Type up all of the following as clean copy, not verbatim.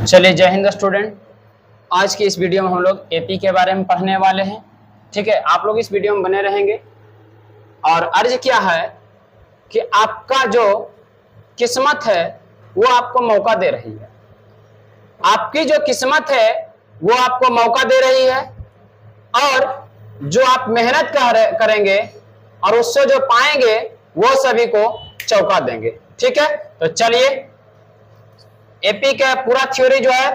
चलिए, जय हिंद स्टूडेंट। आज की इस वीडियो में हम लोग एपी के बारे में पढ़ने वाले हैं। ठीक है, आप लोग इस वीडियो में बने रहेंगे। और अर्ज क्या है कि आपका जो किस्मत है वो आपको मौका दे रही है। आपकी जो किस्मत है वो आपको मौका दे रही है, और जो आप मेहनत करेंगे और उससे जो पाएंगे वो सभी को चौका देंगे। ठीक है, तो चलिए, एपी का पूरा थ्योरी जो है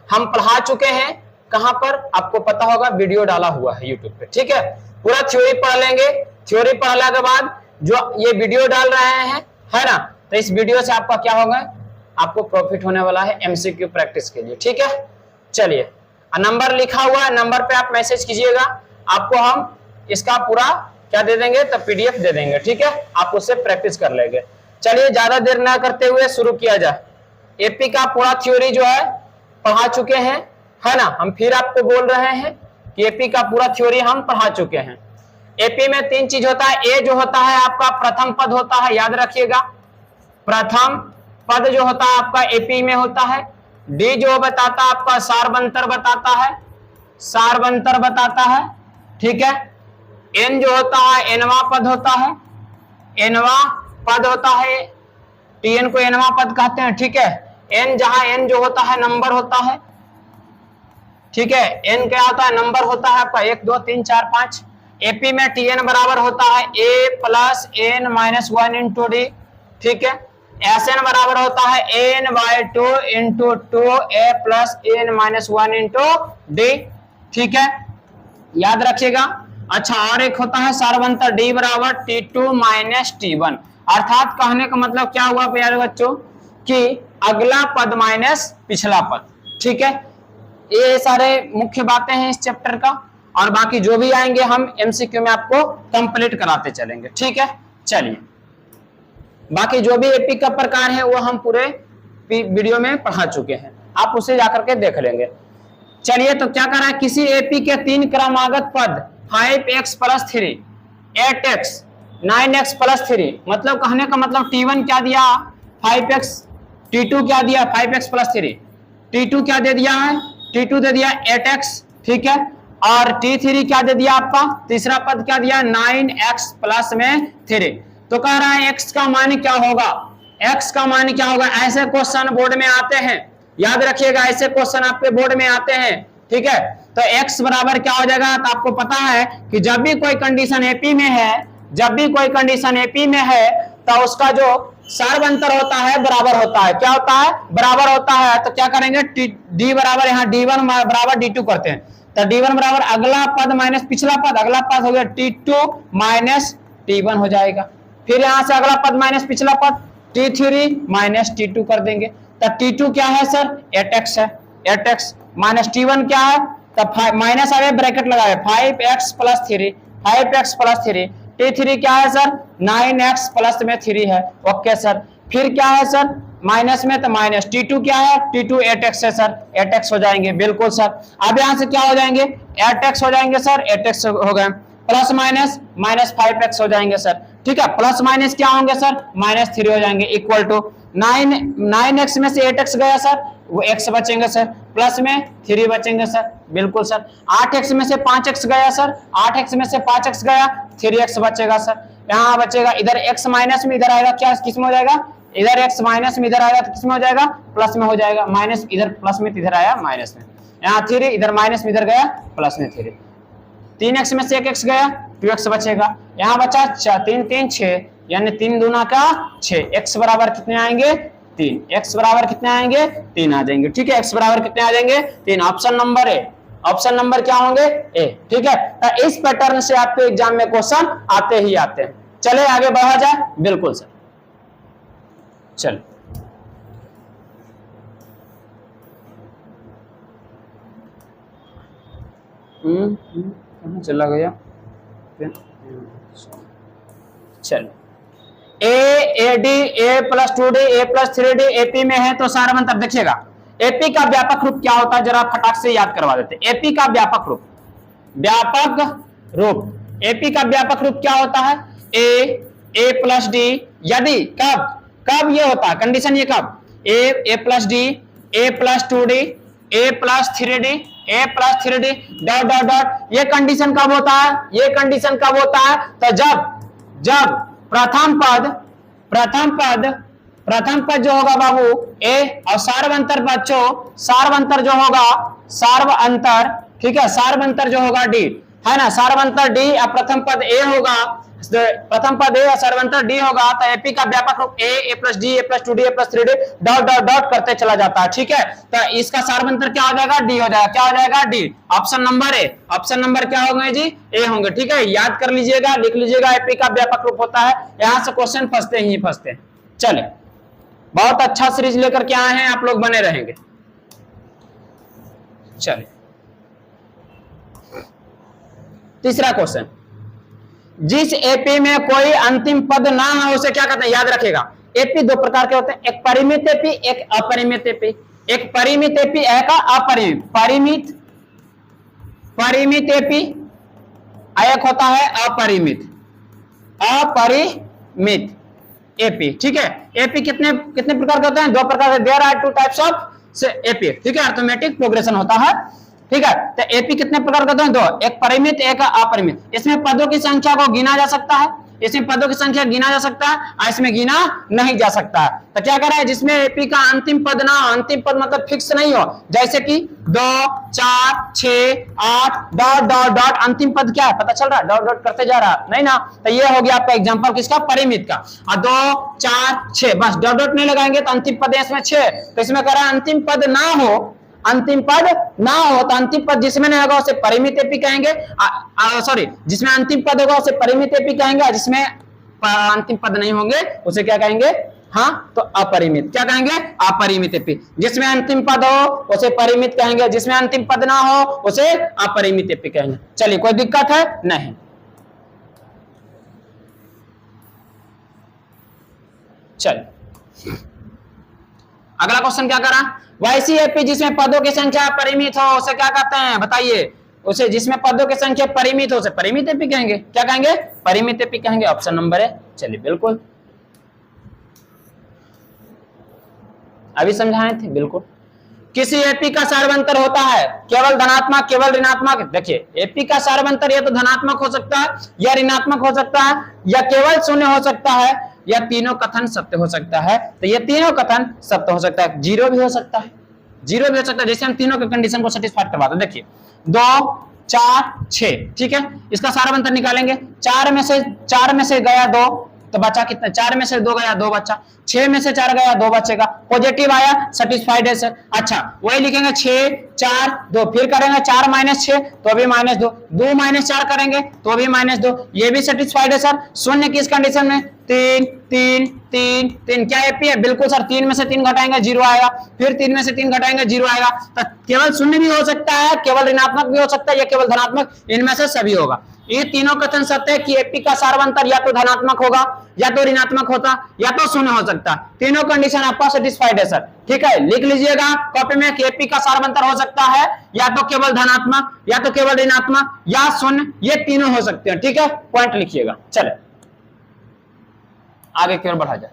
हम पढ़ा चुके हैं। कहां पर आपको पता होगा, वीडियो डाला हुआ है यूट्यूब पे। ठीक है, पूरा थ्योरी पढ़ लेंगे। थ्योरी पढ़ने के बाद जो ये वीडियो डाल रहे हैं, है ना, तो इस वीडियो से आपका क्या होगा, आपको प्रॉफिट होने वाला है एमसीक्यू प्रैक्टिस के लिए। ठीक है, चलिए, नंबर लिखा हुआ है, नंबर पे आप मैसेज कीजिएगा, आपको हम इसका पूरा क्या दे देंगे, तो पीडीएफ दे देंगे। ठीक है, आप उससे प्रैक्टिस कर लेंगे। चलिए, ज्यादा देर ना करते हुए शुरू किया जाए। एपी का पूरा थ्योरी जो है पढ़ा चुके हैं, है ना। हम फिर आपको बोल रहे हैं कि एपी का पूरा थ्योरी हम पढ़ा चुके हैं। एपी में तीन चीज होता है। ए जो होता है आपका प्रथम पद होता है, याद रखिएगा, प्रथम पद जो होता है आपका एपी में होता है। डी जो बताता है आपका सारबंतर बताता है, सारबंतर बताता है। ठीक है, एन जो होता है एनवा पद होता है, एनवा पद होता है। टीएन को एनवा पद कहते हैं। ठीक है, एन जहां एन जो होता है नंबर होता है। ठीक है, एन क्या होता है, नंबर होता है आपका 1 2 3 4 5। एपी में टीएन बराबर होता है A plus N minus 1 into D. ठीक है, एसएन बराबर होता है N by 2 into 2 A plus N minus 1 into D. ठीक है, याद रखिएगा। अच्छा, और एक होता है सारबंतर डी बराबर T2 माइनस T1। अर्थात कहने का मतलब क्या हुआ प्यारे बच्चों, कि अगला पद माइनस पिछला पद। ठीक है, ये सारे मुख्य बातें हैं इस चैप्टर का, और बाकी जो भी आएंगे हम एमसीक्यू में आपको कंप्लीट कराते चलेंगे। ठीक है, चलिए, बाकी जो भी एपी का प्रकार है वो हम पूरे वीडियो में पढ़ा चुके हैं, आप उसे जाकर के देख लेंगे। चलिए, तो क्या करा है, किसी एपी के तीन क्रमागत पद 5x plus 3, 8x, 9x plus 3, मतलब कहने का मतलब T1 क्या दिया 5x, T2 क्या दिया 5x प्लस 3, T2 क्या दे दिया है, T2 दे दिया 8x। ठीक है, और T3 क्या दे दिया आपका, तीसरा पद क्या दिया 9x प्लस में 3। तो कह रहा है x का मान क्या होगा, x का मान क्या होगा। ऐसे क्वेश्चन बोर्ड में आते हैं, याद रखिएगा, ऐसे क्वेश्चन आपके बोर्ड में आते हैं। ठीक है, तो x बराबर क्या हो जाएगा, तो आपको पता है कि जब भी कोई कंडीशन एपी में है, जब भी कोई कंडीशन एपी में है, तो उसका जो सारबंतर होता है बराबर होता है। क्या होता है, बराबर होता है। तो क्या करेंगे, डी बराबर, यहाँ D1 बराबर D2 करते हैं, तो D1 बराबर अगला पद माइनस पिछला पद, अगला पद हो गया T2 माइनस T1 हो जाएगा। फिर यहां से अगला पद माइनस पिछला पद T3 माइनस T2 कर देंगे। तो T2 क्या है सर, 8x है, 8x माइनस T1 क्या है, तो माइनस आगे ब्रैकेट लगाए 5x plus 3, 5x plus 3। T3 क्या है सर, 9x प्लस में 3 है। ओके सर, फिर क्या है सर माइनस में, तो माइनस T2 क्या है, T2 8x है सर, 8x हो जाएंगे। बिल्कुल सर, अब यहां से क्या हो जाएंगे, 8x हो जाएंगे सर, 8x हो गए, प्लस माइनस माइनस 5x हो जाएंगे सर। ठीक है, प्लस माइनस क्या होंगे सर, माइनस 3 हो जाएंगे, इक्वल टू 9x में से 8x गया सर, वो x बचेंगे सर, प्लस में 3 बचेंगे सर। बिल्कुल सर, 8x में से 5x गया सर, 8x में से 5x गया, 3x बचेगा सर। यहाँ बचेगा, इधर x माइनस में इधर आएगा, क्या किस में हो जाएगा, इधर x माइनस में इधर आएगा तो किस में हो जाएगा, प्लस में हो जाएगा। माइनस इधर प्लस में इधर आया माइनस में, यहाँ 3 इधर माइनस में इधर गया, प्लस में 3, 3x में से 1x गया, 2x बचेगा। यहाँ बचा 3 3 6, यानी 3 दूना का 6। x बराबर कितने आएंगे, 3। x बराबर कितने आएंगे, 3 आ जाएंगे। ठीक है, x बराबर कितने आ जाएंगे, 3। Option number A, option number क्या होंगे, ए। ठीक है, तो इस पैटर्न से आपके एग्जाम में क्वेश्चन आते ही आते हैं। चले आगे बढ़ा जाए। बिल्कुल सर, चल चला गया। चल, A D, A plus 2D, A plus 3D AP में है, तो सारबंतर देखिएगा। एपी का व्यापक रूप क्या होता है, जरा फटाक से याद करवा देते। एपी का व्यापक रूप, व्यापक रूप, एपी का व्यापक रूप क्या होता है, ए प्लस डी, यदि कब कब ये होता है कंडीशन, ये कब, A plus D A plus 2D, A plus 3D, A plus 3D dot dot dot. ये कंडीशन कब होता है? ये कंडीशन कब होता है? तो जब प्रथम पद जो होगा बाबू ए और सार्वंतर बच्चों सार्वंतर जो होगा सार्वंतर, ठीक है, सार्वंतर जो होगा डी, है ना, सार्वंतर डी और प्रथम पद ए होगा, प्रथम पद ए और सार्वंतर डी होगा, तो एपी का व्यापक रूप A plus D, A plus 2D, A plus 3D dot dot dot करते चला जाता है, ठीक है। तो इसका सार्वंतर क्या हो जाएगा? डी हो जाएगा। क्या हो जाएगा? D. Option number A, option number क्या होंगे जी? ए होंगे, ठीक है। याद कर लीजिएगा, लिख लीजिएगा, एपी का व्यापक रूप होता है। यहां से क्वेश्चन फंसते ही फंसते। चले, बहुत अच्छा सीरीज लेकर के आए हैं, आप लोग बने रहेंगे। चलिए तीसरा क्वेश्चन, जिस एपी में कोई अंतिम पद ना हो उसे क्या कहते हैं? याद रखेगा, एपी दो प्रकार के होते हैं, एक परिमित एपी, एक अपरिमित एपी। एक परिमित एपी, एक अपरिमित। परिमित एपी, एक होता है अपरिमित एपी, ठीक है। एपी कितने प्रकार के होते हैं? दो प्रकार के। There are two types of AP, ठीक है, अर्थमेटिक प्रोग्रेशन होता है, ठीक है। तो एपी कितने प्रकार के होते हैं? दो, एक परिमित, एक अपरिमित। इसमें पदों की संख्या को गिना जा सकता है, इसमें पदों की संख्या गिना जा सकता है और इसमें गिना नहीं जा सकता है। तो क्या कर रहा है? जिसमें एपी का अंतिम पद ना हो, अंतिम पद मतलब फिक्स नहीं हो, जैसे कि 2, 4, 6, 8 डॉट डॉट डॉट, अंतिम पद क्या है पता चल रहा है? डॉट डॉट करते जा रहा है, नहीं ना। तो ये हो गया आपका एग्जांपल किसका? परिमित का। और 2, 4, 6 बस डॉट डॉट नहीं लगाएंगे तो अंतिम पद है इसमें 6। तो इसमें कह रहा है अंतिम पद ना हो, अंतिम पद ना हो तो अंतिम पद जिसमें नहीं होगा उसे परिमित एपी कहेंगे, सॉरी, जिसमें अंतिम पद होगा उसे परिमित एपी कहेंगे, और जिसमें अंतिम पद नहीं होंगे उसे क्या कहेंगे? हाँ, तो अपरिमित। क्या कहेंगे? अपरिमित एपी। जिसमें अंतिम पद हो उसे परिमित कहेंगे, जिसमें अंतिम पद ना हो उसे अपरिमित एपी कहेंगे। चलिए, कोई दिक्कत है? नहीं। चलिए अगला क्वेश्चन क्या करा? वैसी एपी जिसमें पदों की संख्या परिमित हो उसे क्या कहते हैं? बताइए। उसे जिसमें पदों की संख्या परिमित हो उसे परिमित एपी कहेंगे। क्या कहेंगे? परिमित एपी कहेंगे। ऑप्शन नंबर है। चलिए, बिल्कुल अभी समझाए थे, बिल्कुल। किसी एपी का सार्वंतर होता है केवल धनात्मक, केवल ऋणात्मक। देखिए, एपी का सार्वंतर या तो धनात्मक हो सकता है, या ऋणात्मक हो सकता है, या केवल शून्य हो सकता है, या तीनों कथन सत्य हो सकता है। तो ये तीनों कथन सत्य हो सकता है, जीरो भी हो सकता है, जीरो भी हो सकता है, जैसे हम तीनों के कंडीशन को सेटिस्फाई करवाते हैं। देखिए 2, 4, 6, ठीक है। इसका सार्वंतर निकालेंगे। 4 में से गया 2 तो बचा कितना? 4 में से 2 गया 2 बचा, 6 में से 4 गया 2 बचेगा, पॉजिटिव आया, सेटिस्फाइड है सर। अच्छा, वही लिखेंगे 6, 4, 2, फिर करेंगे 4 - 6 तो भी -2, 2 - 4 करेंगे तो भी -2, ये भी सेटिस्फाइड है सर। शून्य किस कंडीशन में? 3, 3, 3, 3। क्या एपी है? बिल्कुल सर। 3 में से 3 घटाएंगे 0 आएगा, फिर 3 में से 3 घटाएंगे 0 आएगा। तो केवल शून्य भी हो सकता है, केवल ऋणात्मक भी हो सकता है, या केवल धनात्मक, इनमें से सभी होगा। ये तीनों कथन सत्य है कि एपी का सार्वंतर या तो धनात्मक होगा, या तो ऋणात्मक होता, या तो शून्य हो सकता। तीनों कंडीशन आपका सेटिस्फाइड है सर, ठीक है। लिख लीजिएगा कॉपी में कि एपी का सार्वंतर हो सकता है या तो केवल धनात्मक, या तो केवल ऋणात्मक, या शून्य, ये तीनों हो सकते हैं, ठीक है। पॉइंट लिखिएगा। चले आगे की ओर बढ़ा जाए।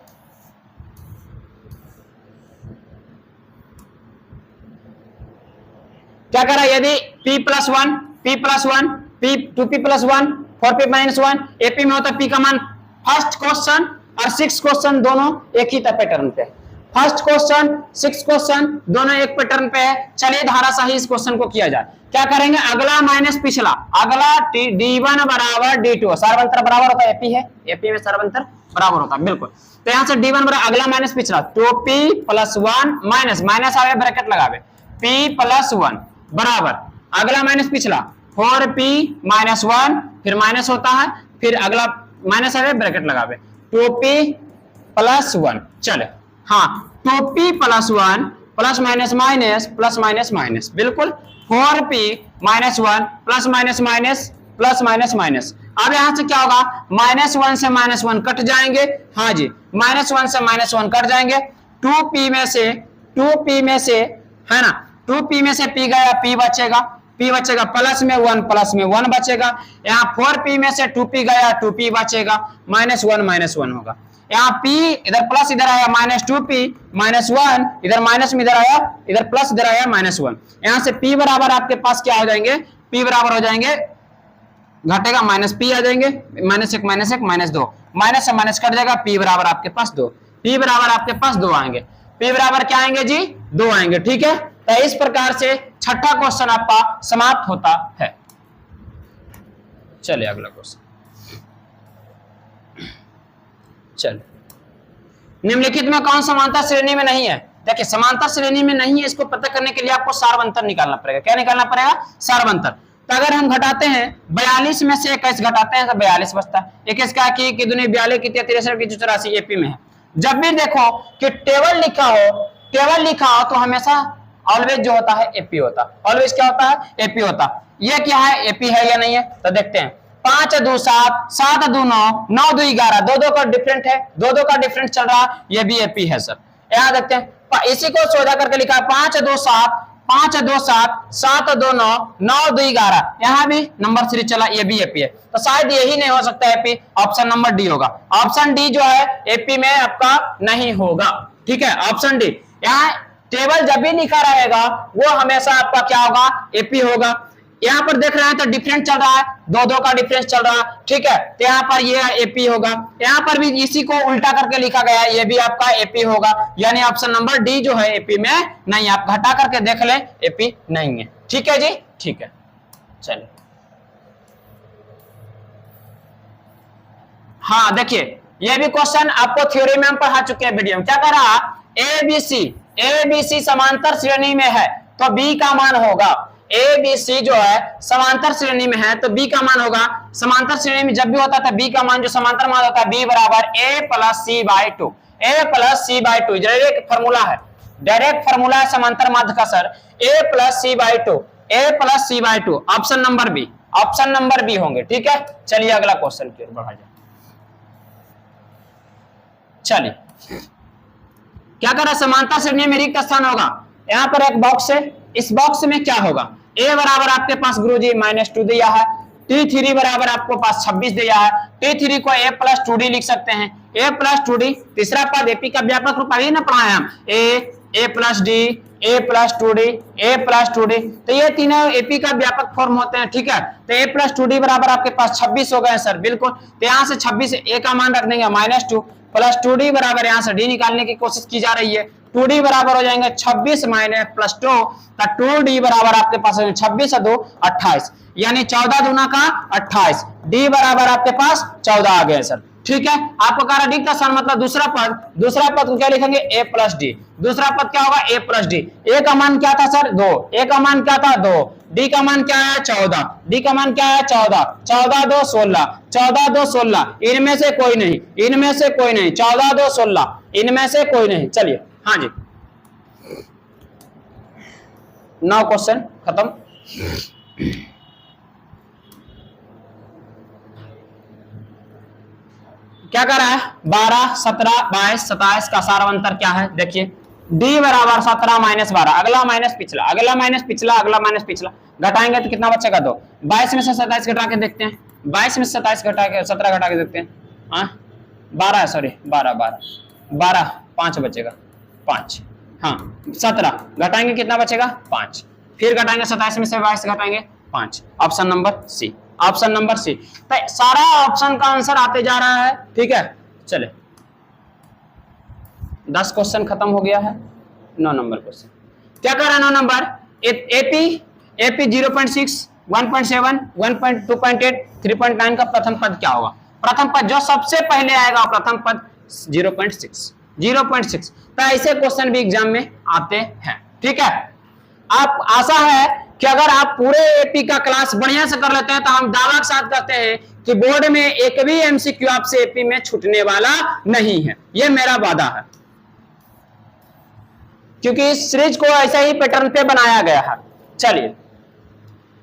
क्या करा? यदि p+1, p+1, p2p+1, 4p-1 AP में होता, p का मान फर्स्ट क्वेश्चन और 6 क्वेश्चन दोनों एक ही पैटर्न पे है। फर्स्ट क्वेश्चन 6 क्वेश्चन दोनों एक पैटर्न पे है। चलिए धाराशाही इस क्वेश्चन को किया जाए। क्या करेंगे? अगला माइनस पिछला, अगला d1 बराबर d2, सार्वंतर बराबर होता है, एपी है, एपी में सार्वंतर बराबर होता है, बिल्कुल। तो यहां से d1 बराबर अगला माइनस पिछला, 2p+1 माइनस आवे, ब्रैकेट लगावे, p+1 बराबर अगला माइनस पिछला 4p-1, फिर माइनस होता है, फिर अगला माइनस आवे, ब्रैकेट लगावे, 2p+1। चले, हाँ, 2p+1 plus minus minus plus minus minus, बिल्कुल 4p-1 plus minus minus plus minus minus. अब यहां से क्या होगा? -1 से -1 कट जाएंगे, हाँ जी, -1 से -1 कट जाएंगे। 2p में से है ना, 2p में से p गया, p बचेगा, प्लस में 1 बचेगा। यहाँ 4p में से 2p गया, 2p बचेगा, -1 होगा। यहाँ P इधर प्लस इधर आया -2P -1 इधर माइनस में इधर आया इधर प्लस इधर आया -1। यहाँ से P बराबर आपके पास क्या हो जाएंगे, P बराबर हो जाएंगे घटेगा -P आ जाएंगे -1 -1 -2 माइनस से माइनस कट जाएगा, P बराबर आपके पास 2, P बराबर आपके पास 2 आएंगे, P बराबर क्या आएंगे जी 2 आएंगे। ठीक है, तो इस प्रकार से छठा क्वेश्चन आपका समाप्त होता है। चलिए अगला क्वेश्चन, चलिए निम्नलिखित में कौन समांतर श्रेणी में नहीं है। देखिए समांतर श्रेणी में नहीं है, इसको पता करने के लिए आपको सार्वंतर निकालना पड़ेगा। क्या निकालना पड़ेगा, सार्वंतर। तो अगर हम घटाते हैं 42 में से 21 घटाते हैं तो 42 बचता है। 21 का की 42 की 63 की 84 एपी में है। जब भी देखो कि टेबल लिखा हो तो हमेशा ऑलवेज जो होता है एपी होता है। ऑलवेज क्या होता है, एपी होता है। ये क्या है, एपी है या नहीं है, तो देखते हैं। 5 2 7 7 2 9 9 2 11 2 का डिफरेंट है, 2 का डिफरेंट चल रहा है, ये भी एपी है सर। यहाँ देखते हैं, इसी को सोधा करके लिखा है 5 2 7 5 2 7 7 2 9 9 2 11, यहाँ भी नंबर 3 चला, ये भी एपी है। तो शायद यही नहीं हो सकता एपी, ऑप्शन नंबर डी होगा। ऑप्शन डी जो है एपी में आपका नहीं होगा। ठीक है, ऑप्शन डी। यहाँ टेबल जब भी लिखा रहेगा वो हमेशा आपका क्या होगा, एपी होगा। यहाँ पर देख रहे हैं तो डिफरेंट चल रहा है, 2 का डिफरेंस चल रहा है। ठीक है, तो यहाँ पर ये एपी होगा। यहाँ पर भी इसी को उल्टा करके लिखा गया है, ये भी आपका एपी होगा। यानी ऑप्शन नंबर डी जो है एपी में नहीं, आप घटा करके देख ले, एपी नहीं है। ठीक है जी, ठीक है। चलिए हाँ देखिए, ये भी क्वेश्चन आपको थ्योरी में हम पढ़ा चुके हैं वीडियो में। क्या कर रहा, एबीसी समांतर श्रेणी में है तो बी का मान होगा। ABC जो है समांतर श्रेणी में है तो B का मान होगा। समांतर श्रेणी में जब भी होता है B का मान जो समांतर मान होता है B बराबर A plus C/2। A plus C/2 direct formula है, डायरेक्ट फॉर्मूला है समांतर माध्य का sir. A plus C/2, A plus C/2, option number B, option number B होंगे। ठीक है, चलिए अगला क्वेश्चन की ओर बढ़ा जाए। चलिए क्या कर रहा, समांतर श्रेणी में रिक्त स्थान होगा। यहाँ पर एक बॉक्स है, इस बॉक्स में क्या होगा, a बराबर आपके पास गुरुजी -2 दिया है, T3 बराबर आपको पास 26 दिया है। T3 को a प्लस 2d लिख सकते हैं, a प्लस 2d। तीसरा पद एपी का व्यापक रूप अभी ना पढ़ाया हम, a plus d, a plus 2d, a plus 2d। तो ये तीनों एपी का व्यापक फॉर्म होते हैं। ठीक है, तो a प्लस 2d बराबर आपके पास 26 हो गए सर, बिल्कुल। तो यहाँ से 26 a का मान रख देंगे -2 प्लस 2d बराबर, यहाँ से d निकालने की कोशिश की जा रही है। 2d बराबर हो जाएंगे 26 माइनस प्लस 2, तो 2d बराबर आपके पास 26 2 28, यानी 14 दूना का 28, d बराबर आपके पास 14 आ गए सर। ठीक है, आपको कह रहा रिक्त स्थान मतलब दूसरा पद को क्या लिखेंगे, a प्लस डी। दूसरा पद क्या होगा, a प्लस डी। a का मान क्या था सर 2, a का मान क्या था 2, d का मान क्या है 14, d का मान क्या है 14, 14 2 16, 14 2 16, इनमें से कोई नहीं, इनमें से कोई नहीं, 14 2 16, इनमें से कोई नहीं। चलिए हाँ जी, 9 क्वेश्चन खत्म। क्या कर रहा है, 12 17 22 27 का सार्वंतर क्या है, देखिए d बराबर 17 माइनस 12, अगला माइनस पिछला, अगला माइनस पिछला, अगला माइनस पिछला, घटाएंगे तो कितना बचेगा 2। 22 में से 27 घटा के देखते हैं, 22 में से 27 घटा के 17 घटा के देखते हैं। हाँ 12 सॉरी 12 5 बचेगा 5, हाँ 17 घटाएंगे कितना बचेगा 5, फिर घटाएंगे 27 में से 22 घटाएंगे 5, option number C, option number C. तो सारा ऑप्शन का आंसर आते जा रहा है। ठीक है, चले 10 क्वेश्चन खत्म हो गया है। 9 नंबर क्वेश्चन क्या कर रहा है, 9 नंबर एपी 0.6 1.7 1.2.8 3.9 का प्रथम पद क्या होगा। प्रथम पद जो सबसे पहले आएगा प्रथम पद 0.6। तो ऐसे क्वेश्चन भी एग्जाम में आते हैं। ठीक है, आप आशा है कि अगर आप पूरे एपी का क्लास बढ़िया से कर लेते हैं तो हम दावा के साथ कहते हैं कि बोर्ड में एक भी एमसीक्यू आपसे एपी में छूटने वाला नहीं है, यह मेरा वादा है, क्योंकि इस सीरीज को ऐसा ही पैटर्न पे बनाया गया है। चलिए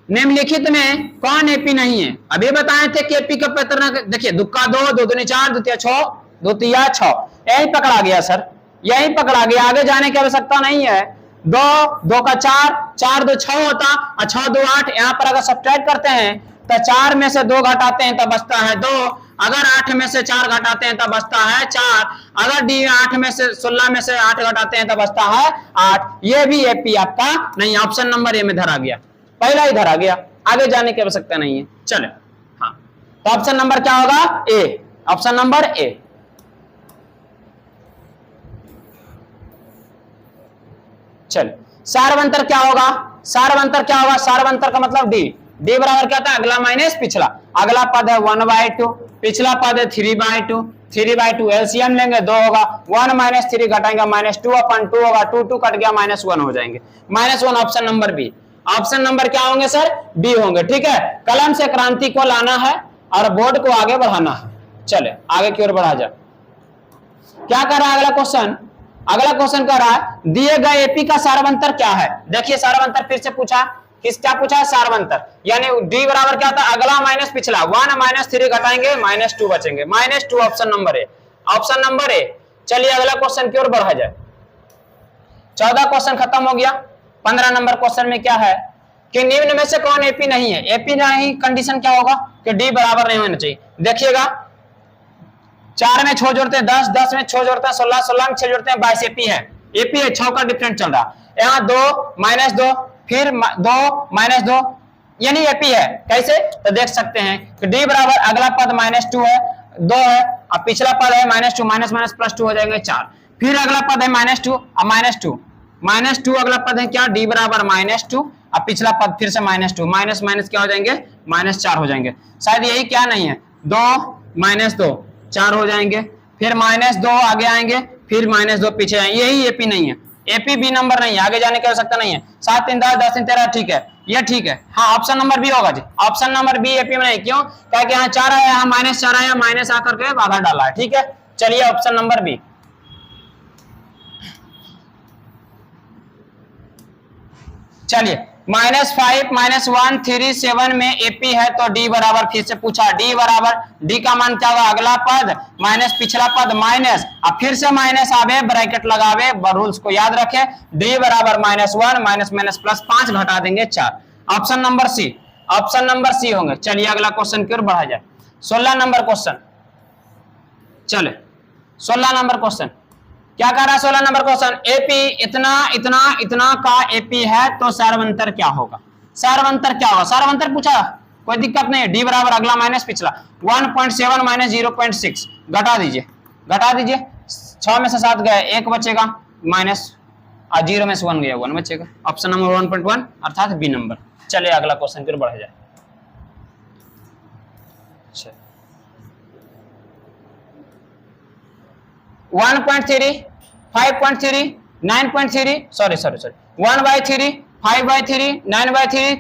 निम्नलिखित में कौन एपी नहीं है, अभी बताए थे कि एपी का पैटर्न देखिए, दुक्का 2 2 दूनी 4 द्वितीय 6 द्वितीय 6, यही पकड़ा गया सर, यही पकड़ा गया, आगे जाने की आवश्यकता नहीं है। 2 2 का 4 4 2 6 होता और 6 2 8, यहाँ पर अगर सब्ट्रैक्ट करते हैं तो 4 में से 2 घटाते हैं तो बचता है 2, अगर 8 में से 4 घटाते हैं तब बचता है 4। अगर डी 8 में से 16 में से 8 घटाते हैं तब बचता है 8। ये भी एपी आपका नहीं, ऑप्शन नंबर ए में धरा गया, पहला ही धरा गया, आगे जाने की आवश्यकता नहीं है। चले हाँ, तो ऑप्शन नंबर क्या होगा? ए, ऑप्शन नंबर ए। चल सार्वंतर क्या होगा? सार्वंतर क्या होगा? सार्वंतर का मतलब डी। डी बराबर क्या था? अगला माइनस पिछला। अगला पद है 1/2, पिछला पद है 3/2। 3/2 एलसीएम लेंगे 2 होगा, 1 - 3 घटाएंगे -2/2 होगा, 2 2 कट गया -1 हो जाएंगे, -1 option number B. Option number क्या होंगे सर? बी होंगे। ठीक है, कलम से क्रांति को लाना है और बोर्ड को आगे बढ़ाना है। चले आगे की ओर बढ़ा जा। क्या कर रहा है अगला क्वेश्चन? अगला क्वेश्चन कर रहा है दिए गए एपी का सार्वंतर क्या है? देखिए सार्वंतर फिर से पूछा, क्या पूछा है? सार्वंतर, यानी डी बराबर क्या था? अगला माइनस पिछला, 1 - 3 घटाएंगे -2 बचेंगे, -2 option number A, option number A. चलिए अगला क्वेश्चन की ओर बढ़ा जाए। 14 क्वेश्चन खत्म हो गया। 15 नंबर क्वेश्चन में क्या है कि निम्न में से कौन एपी नहीं है? एपी नहीं, कंडीशन क्या होगा कि डी बराबर नहीं होना चाहिए। देखिएगा 4 में 6 जोड़ते हैं 10, 10 में 6 जोड़ते हैं 16, 16 में 6 जोड़ते हैं 22 एपी है। एपी है, 6 का डिफरेंट चल रहा। यहाँ 2 -2 फिर 2 -2 यानी एपी है। कैसे? तो देख सकते हैं कि डी बराबर अगला पद -2 है, 2 है, अब पिछला पद है -2, माइनस माइनस +2 हो जाएंगे 4। फिर अगला पद है -2, अब -2 अगला पद है क्या? डी बराबर -2, अब पिछला पद फिर से -2, माइनस माइनस क्या हो जाएंगे? -4 हो जाएंगे। शायद यही क्या नहीं है, 2 - 2 4 हो जाएंगे, फिर -2 आगे आएंगे, फिर -2 पीछे आएंगे। यही एपी नहीं है, एपी बी नंबर नहीं है, आगे जाने की आवश्यकता नहीं है। 7 3 10, 10 3 13, ठीक है, ये ठीक है। हाँ ऑप्शन नंबर बी होगा जी, ऑप्शन नंबर बी एपी में नहीं। क्यों? क्या यहाँ 4 आया, यहाँ -4 आया, माइनस आकर के आधा डाला है। ठीक है, चलिए ऑप्शन नंबर बी। चलिए -5 -1 3 7 में एपी है तो डी बराबर, फिर से पूछा डी बराबर, डी का मान क्या होगा? अगला पद माइनस पिछला पद माइनस, अब फिर से माइनस आवे, ब्रैकेट लगावे, रूल्स को याद रखे। डी बराबर -1 माइनस माइनस +5 घटा देंगे 4, option number C, option number C होंगे। चलिए अगला क्वेश्चन की ओर बढ़ा जाए। 16 नंबर क्वेश्चन, चले 16 नंबर क्वेश्चन क्या कर रहा है? 16 नंबर क्वेश्चन, एपी इतना इतना इतना का एपी है तो सार्वंतर क्या होगा? सार्वंतर क्या होगा? सार्वंतर पूछा, कोई दिक्कत नहीं है। डी बराबर अगला माइनस पिछला, 1.7 - 0.6 घटा दीजिए, घटा दीजिए। 6 में से 7 गए, 1 बचेगा, माइनस 0 में से 1 गया, 1 बचेगा। ऑप्शन नंबर 1.1 अर्थात बी नंबर। चलिए अगला क्वेश्चन की ओर बढ़ा जाए। 1.3 5.3 9.3 सॉरी 1/3 5/3 9/3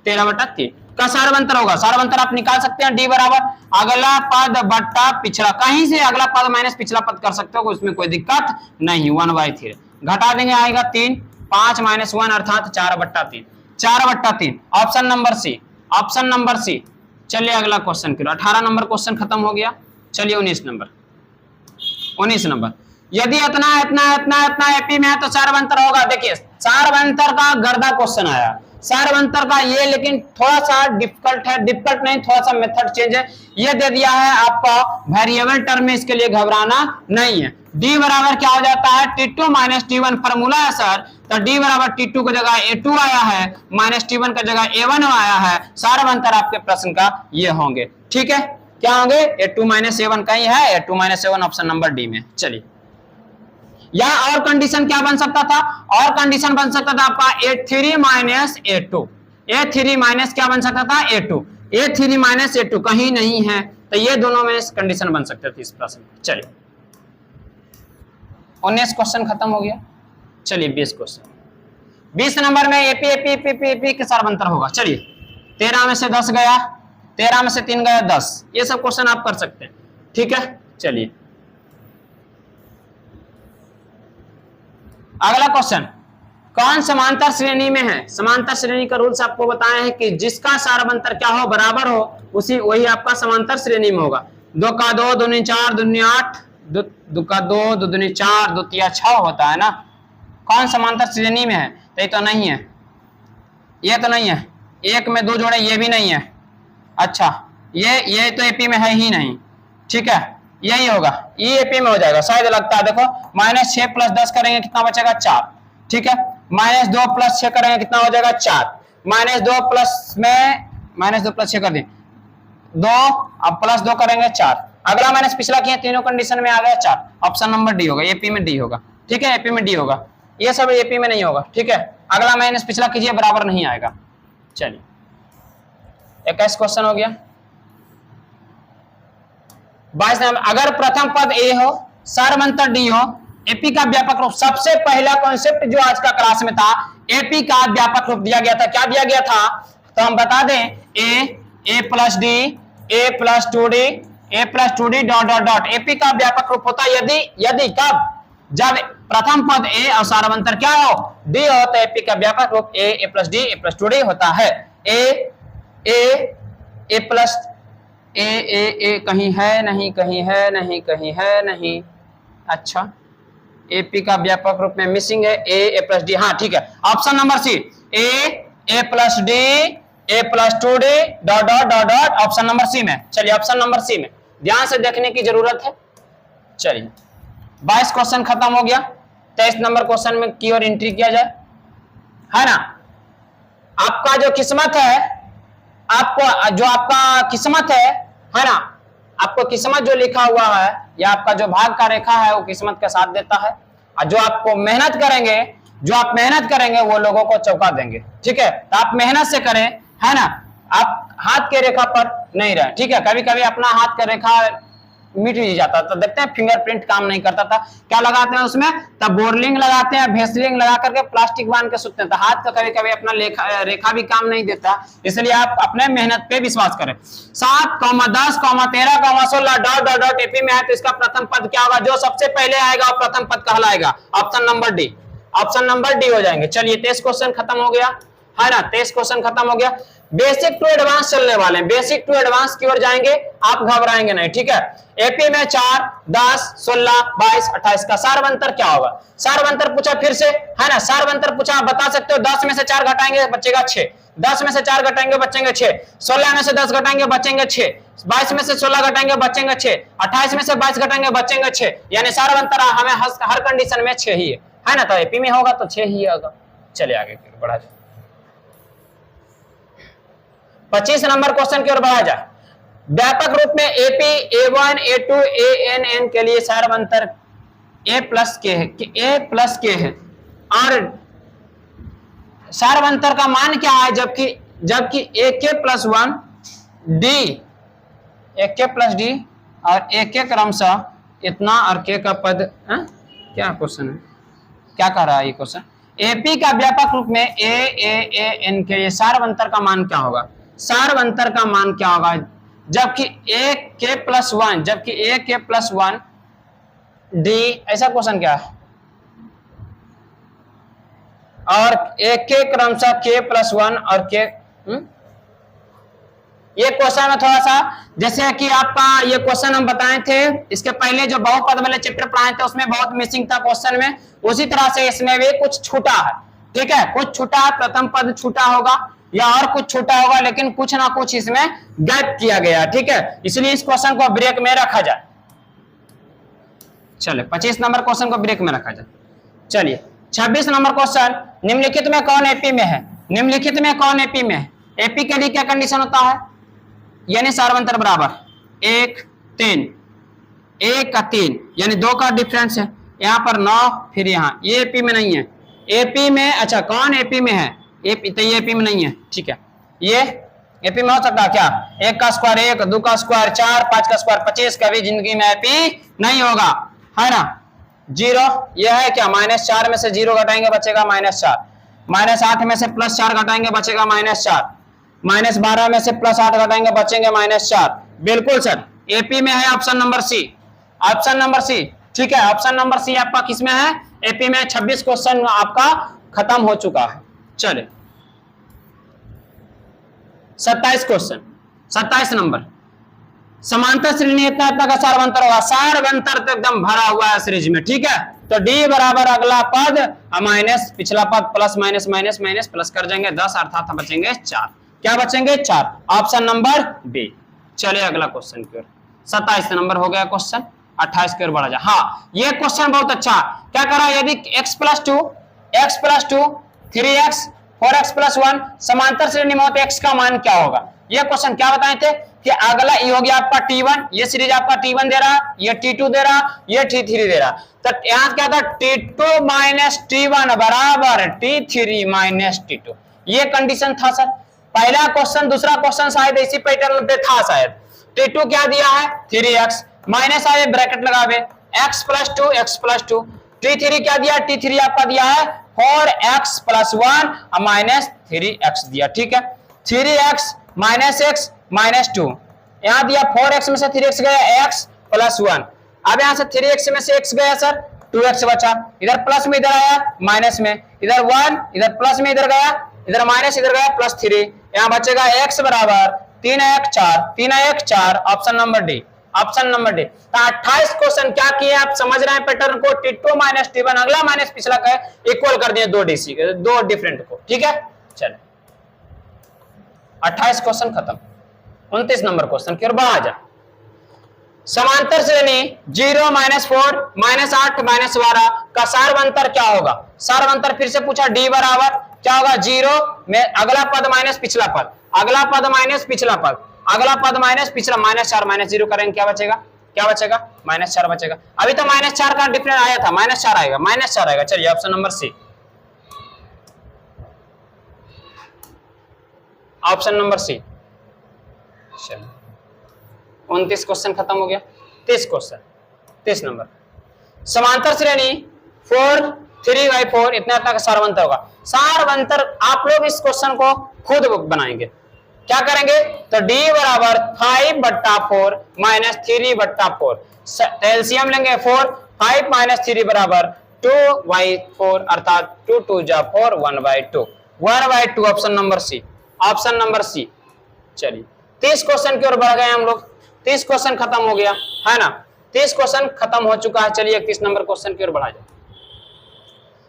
13/3 का सार्वंतर होगा। सार्वंतर आप निकाल सकते हैं, डी बराबर अगला पद बट्टा पिछला, कहीं से अगला पद माइनस पिछला पद कर सकते हो, उसमें कोई दिक्कत नहीं। 1/3 घटा देंगे, आएगा 3, 5 - 1 अर्थात 4/3, 4/3 option number C, option number C. चलिए अगला क्वेश्चन करो। 18 नंबर क्वेश्चन खत्म हो गया। चलिए 19 नंबर, 19 नंबर, यदि इतना इतना इतना इतना एपी में है तो सार्वंतर होगा। देखिए सार्वंतर का गर्दा क्वेश्चन आया, सार्वंतर का ये, लेकिन थोड़ा सा डिफिकल्ट है, डिफिकल्ट नहीं, थोड़ा सा मेथड चेंज है। ये दे दिया है आपका वेरिएबल टर्म में, इसके लिए घबराना नहीं है। डी बराबर क्या हो जाता है? T2 - T1 फॉर्मूला है सर, तो डी बराबर T2 की जगह A2 आया है, माइनस T1 की जगह A1 आया है। सार्वंतर आपके प्रश्न का ये होंगे। ठीक है, क्या होंगे? A2 - A1 कहीं है, A2 - A1 option number D में। चलिए या और कंडीशन क्या बन सकता था? और कंडीशन बन सकता था आपका A3 - A2, A3 माइनस क्या बन सकता था? A2, A3 - A2 कहीं नहीं है, तो ये दोनों में कंडीशन बन सकते थे इस प्रश्न। चलिए 19 क्वेश्चन खत्म हो गया। चलिए 20 क्वेश्चन, 20 नंबर में AP AP AP AP AP के सार्वंतर होगा। चलिए 13 में से 10 गया, 13 में से 3 गया 10, ये सब क्वेश्चन आप कर सकते हैं। ठीक है, चलिए अगला क्वेश्चन, कौन समांतर श्रेणी में है? समांतर श्रेणी का रूल्स आपको बताया है कि जिसका सार्वंतर क्या हो? बराबर हो, उसी वही आपका समांतर श्रेणी में होगा। 2 का 2 दूनी 4 दूनी 8, 2 का 2 2 दूनी 4 2 तिया 6 होता है ना। कौन समांतर श्रेणी में है? तो ये तो नहीं है, ये तो नहीं है। 1 में 2 जोड़े, ये भी नहीं है। अच्छा ये तो एपी में है ही नहीं, ठीक है, यही होगा, ये एपी में हो जाएगा शायद लगता है। देखो -6 + 10 करेंगे कितना बचेगा 4, ठीक है। -2 + 6 करेंगे कितना हो जाएगा 4, -2 प्लस में -2 + 6 कर दें 2, अब +2 करेंगे 4, अगला माइनस पिछला किया, तीनों कंडीशन में आ गया 4, ऑप्शन नंबर डी होगा, एपी में डी होगा, ठीक है, एपी में डी होगा, ये सब एपी में नहीं होगा, ठीक है। अगला माइनस पिछला कीजिए, बराबर नहीं आएगा। चलिए 21 क्वेश्चन हो गया। 22 नंबर, अगर प्रथम पद ए हो, सार्वंतर डी हो, एपी का व्यापक रूप, सबसे पहला कॉन्सेप्ट जो आज का क्लास में था, एपी का व्यापक रूप दिया गया था, क्या दिया गया था, तो हम बता दें A plus D, A plus 2d dot dot dot, AP का व्यापक रूप होता यदि कब, जब प्रथम पद ए और सार्वंतर क्या हो, डी हो, तो एपी का व्यापक रूप A plus D, A plus 2d होता है। ए प्लस ए कहीं है नहीं, कहीं है नहीं, कहीं है नहीं, अच्छा एपी का व्यापक रूप में मिसिंग है ए प्लस डी, हाँ ठीक है, option number C, A plus D, A plus 2d dot dot dot dot, option number C में। चलिए ऑप्शन नंबर सी में ध्यान से देखने की जरूरत है। चलिए 22 क्वेश्चन खत्म हो गया। 23 नंबर क्वेश्चन में की ओर एंट्री किया जाए, है ना। आपका जो किस्मत है, आपको जो आपका किस्मत है ना, आपको किस्मत जो लिखा हुआ है या आपका जो भाग का रेखा है वो किस्मत का साथ देता है, और जो आपको मेहनत करेंगे, जो आप मेहनत करेंगे वो लोगों को चौंका देंगे, ठीक है। तो आप मेहनत से करें, है ना, आप हाथ के रेखा पर नहीं रहे, ठीक है। कभी कभी अपना हाथ का रेखा मिट भी जाता था, तो देखते हैं फिंगरप्रिंट काम नहीं करता था, क्या लगाते हैं उसमें, तब बोरलिंग लगाते हैं, भेसलिंग लगा करके प्लास्टिक बांध के सुतते हैं, तो हाथ का कभी कभी अपना रेखा भी काम नहीं देता, इसलिए आप अपने मेहनत पे विश्वास करें। 7, 10, 13, 16 डॉट डॉट डॉट एपी में है, तो इसका प्रथम पद क्या होगा, जो सबसे पहले आएगा वो प्रथम पद कहलाएगा, option number D, option number D हो जाएंगे। चलिए 23 क्वेश्चन खत्म हो गया, है ना, 23 क्वेश्चन खत्म हो गया। बेसिक टू एडवांस चलने वाले हैं, बेसिक टू एडवांस की ओर जाएंगे, आप घबराएंगे नहीं, ठीक है। एपी में 4, 10, 16, 22, 28 का सार्वंतर क्या होगा, सार्वंतर पूछा फिर से, है ना, सार्वंतर पूछा, आप बता सकते हो 10 में से 4 घटाएंगे बचेगा 6, 10 में से 4 घटाएंगे बचेंगे 6, 16 में से 10 घटाएंगे बचेंगे 6, 22 में से 16 घटाएंगे बचेंगे 6, 28 में से 22 घटाएंगे बचेंगे 6, यानी सार्वंतर हमें हर कंडीशन में 6 ही है ना, तो एपी में होगा तो 6 ही होगा। चलिए आगे बढ़ा जाए, 25 नंबर क्वेश्चन की ओर बढ़ा जाए। व्यापक रूप में एपी, A1, A2, ANN के लिए सार्वंतर A प्लस के है, और सार्वंतर का मान क्या है, जबकि AK plus 1 D, AK plus D और AK क्रमशः इतना और K का पद, क्या क्वेश्चन है, क्या कह रहा है ये क्वेश्चन, एपी का व्यापक रूप में AN के लिए सार्वंतर का मान क्या होगा, सार्वंतर का मान क्या होगा, जबकि AK प्लस 1, जबकि AK प्लस 1 D, ऐसा क्वेश्चन क्या है, और AK क्रमशः K प्लस 1 और K, ये क्वेश्चन में थोड़ा सा, जैसे कि आपका ये क्वेश्चन हम बताए थे, इसके पहले जो बहुपद वाले चैप्टर पढ़ाए थे उसमें बहुत मिसिंग था क्वेश्चन में, उसी तरह से इसमें भी कुछ छूटा है, ठीक है, कुछ छूटा है, प्रथम पद छूटा होगा या और कुछ छूटा होगा, लेकिन कुछ ना कुछ इसमें गैप किया गया, ठीक है, इसलिए इस क्वेश्चन को ब्रेक में रखा जाए। चलिए 25 नंबर क्वेश्चन को ब्रेक में रखा जाए। चलिए 26 नंबर क्वेश्चन, निम्नलिखित में कौन एपी में है, निम्नलिखित में कौन एपी में है, एपी के लिए क्या कंडीशन होता है, यानी सार्वंतर बराबर 1, 3, 1 का 3 यानी 2 का डिफरेंस है, यहाँ पर 9, फिर यहाँ, ये एपी में नहीं है, एपी में, अच्छा कौन एपी में है, एपी, तो ये एपी में नहीं है, ठीक है, ये एपी में हो सकता है क्या, 1 का स्क्वायर 1, 2 का स्क्वायर 4, 5 का स्क्वायर 25, कभी जिंदगी में एपी नहीं होगा, है ना। 0 ये है क्या, -4 में से 0 घटाएंगे बचेगा -4, -8 में से +4 घटाएंगे बचेगा -4, -12 में से +8 घटाएंगे बचेंगे -4, बिल्कुल सर एपी में है, option number C, option number C, ठीक है, ऑप्शन नंबर सी आपका किस में है, एपी में। 26 क्वेश्चन आपका खत्म हो चुका है। चले 27 क्वेश्चन, 27 नंबर, समांतर श्रेणी इतना का सार्वंतर होगा, सार्वंतर तो एकदम भरा हुआ है सीरीज में, ठीक है, तो डी बराबर अगला पद माइनस पिछला पद plus minus minus minus plus कर जाएंगे 10, अर्थात बचेंगे 4, क्या बचेंगे 4, ऑप्शन नंबर बी। चलिए अगला क्वेश्चन की ओर, 27 नंबर हो गया क्वेश्चन। 28 की ओर बढ़ा जा। हाँ, ये क्वेश्चन बहुत अच्छा। क्या करा, यदि x plus two 3x 4x plus 1 समांतर श्रेणी में हो तो x का मान क्या होगा। ये क्वेश्चन क्या बताए थे कि अगला ये हो गया आपका T1, ये सीरीज आपका T1 दे रहा, ये T2 दे रहा, ये T3 दे रहा। तो यहां क्या था, T2 माइनस T1 बराबर T3 माइनस T2। ये कंडीशन था सर। पहला क्वेश्चन, दूसरा क्वेश्चन शायद इसी पैटर्न पे था शायद। T2 क्या दिया है 3x माइनस आए ब्रैकेट लगावे x plus 2 x plus 2। T3 क्या दिया, T3 आपका दिया है 4x प्लस 1 माइनस 3x दिया। ठीक है, 3x माइनस x माइनस 2, यहां दिया 4x में से 3x गया x प्लस 1। अब यहां से 3x में से x गया सर 2x बचा, इधर प्लस में इधर आया माइनस में, इधर 1 इधर प्लस में इधर गया, इधर माइनस इधर गया प्लस 3, यहां बचेगा x बराबर 3x 4 3x 4। Option number D, option number D. तो 28 क्वेश्चन क्या किए आप समझ रहे हैं पैटर्न को। T2 माइनस T1 अगला माइनस पिछला का इक्वल कर दिए दो डिफरेंट को। ठीक है, चले 28 क्वेश्चन खत्म। 29 नंबर क्वेश्चन की ओर बढ़ा जा। समांतर श्रेणी 0 माइनस 4 माइनस 8 माइनस 12 का सार्वंतर क्या होगा। सार्वंतर फिर से पूछा, d बराबर क्या होगा 0 में अगला पद माइनस पिछला पद, अगला पद माइनस पिछला पद, अगला पद माइनस पिछला, माइनस 4 माइनस 0 करेंगे क्या बचेगा, क्या बचेगा माइनस 4 बचेगा। अभी तो माइनस 4 का डिफरेंस आया था, माइनस 4 आएगा, माइनस 4 आएगा। चलिए option number C, option number C. 29 question खत्म हो गया। 30 क्वेश्चन, 30 नंबर। समांतर श्रेणी 4 3/4 इतना का सार्वंतर होगा। सार्वंतर आप लोग इस क्वेश्चन को खुद बनाएंगे। क्या करेंगे तो d बराबर 5/4 माइनस 3/4। एलसीएम लेंगे 4, 5 माइनस 3 बराबर 2/4 अर्थात 2 2 जा 4 1/2 1/2। Option number C, option number C. चलिए 30 क्वेश्चन की ओर बढ़ गए हम लोग। 30 क्वेश्चन खत्म हो गया है ना, 30 क्वेश्चन खत्म हो चुका है। चलिए 31 नंबर क्वेश्चन की ओर बढ़ा जाए।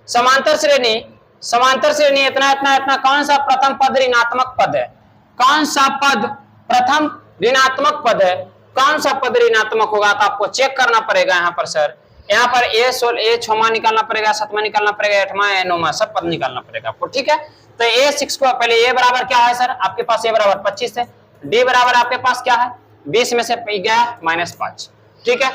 समांतर श्रेणी, समांतर श्रेणी इतना इतना इतना कौन सा प्रथम पद ऋणात्मक पद है, कौन सा पद प्रथम ऋणात्मक पद है, कौन सा पद ऋणात्मक होगा तो आपको चेक करना पड़ेगा। यहाँ पर सर, यहाँ पर ए 6वां निकालना पड़ेगा, 7वां निकालना पड़ेगा, 8वां 9वां सब पद निकालना पड़ेगा आपको। ठीक है, तो A6 को पहले ए बराबर क्या है सर, आपके पास ए बराबर 25 है, डी बराबर आपके पास क्या है 20 में से गया -5। ठीक है,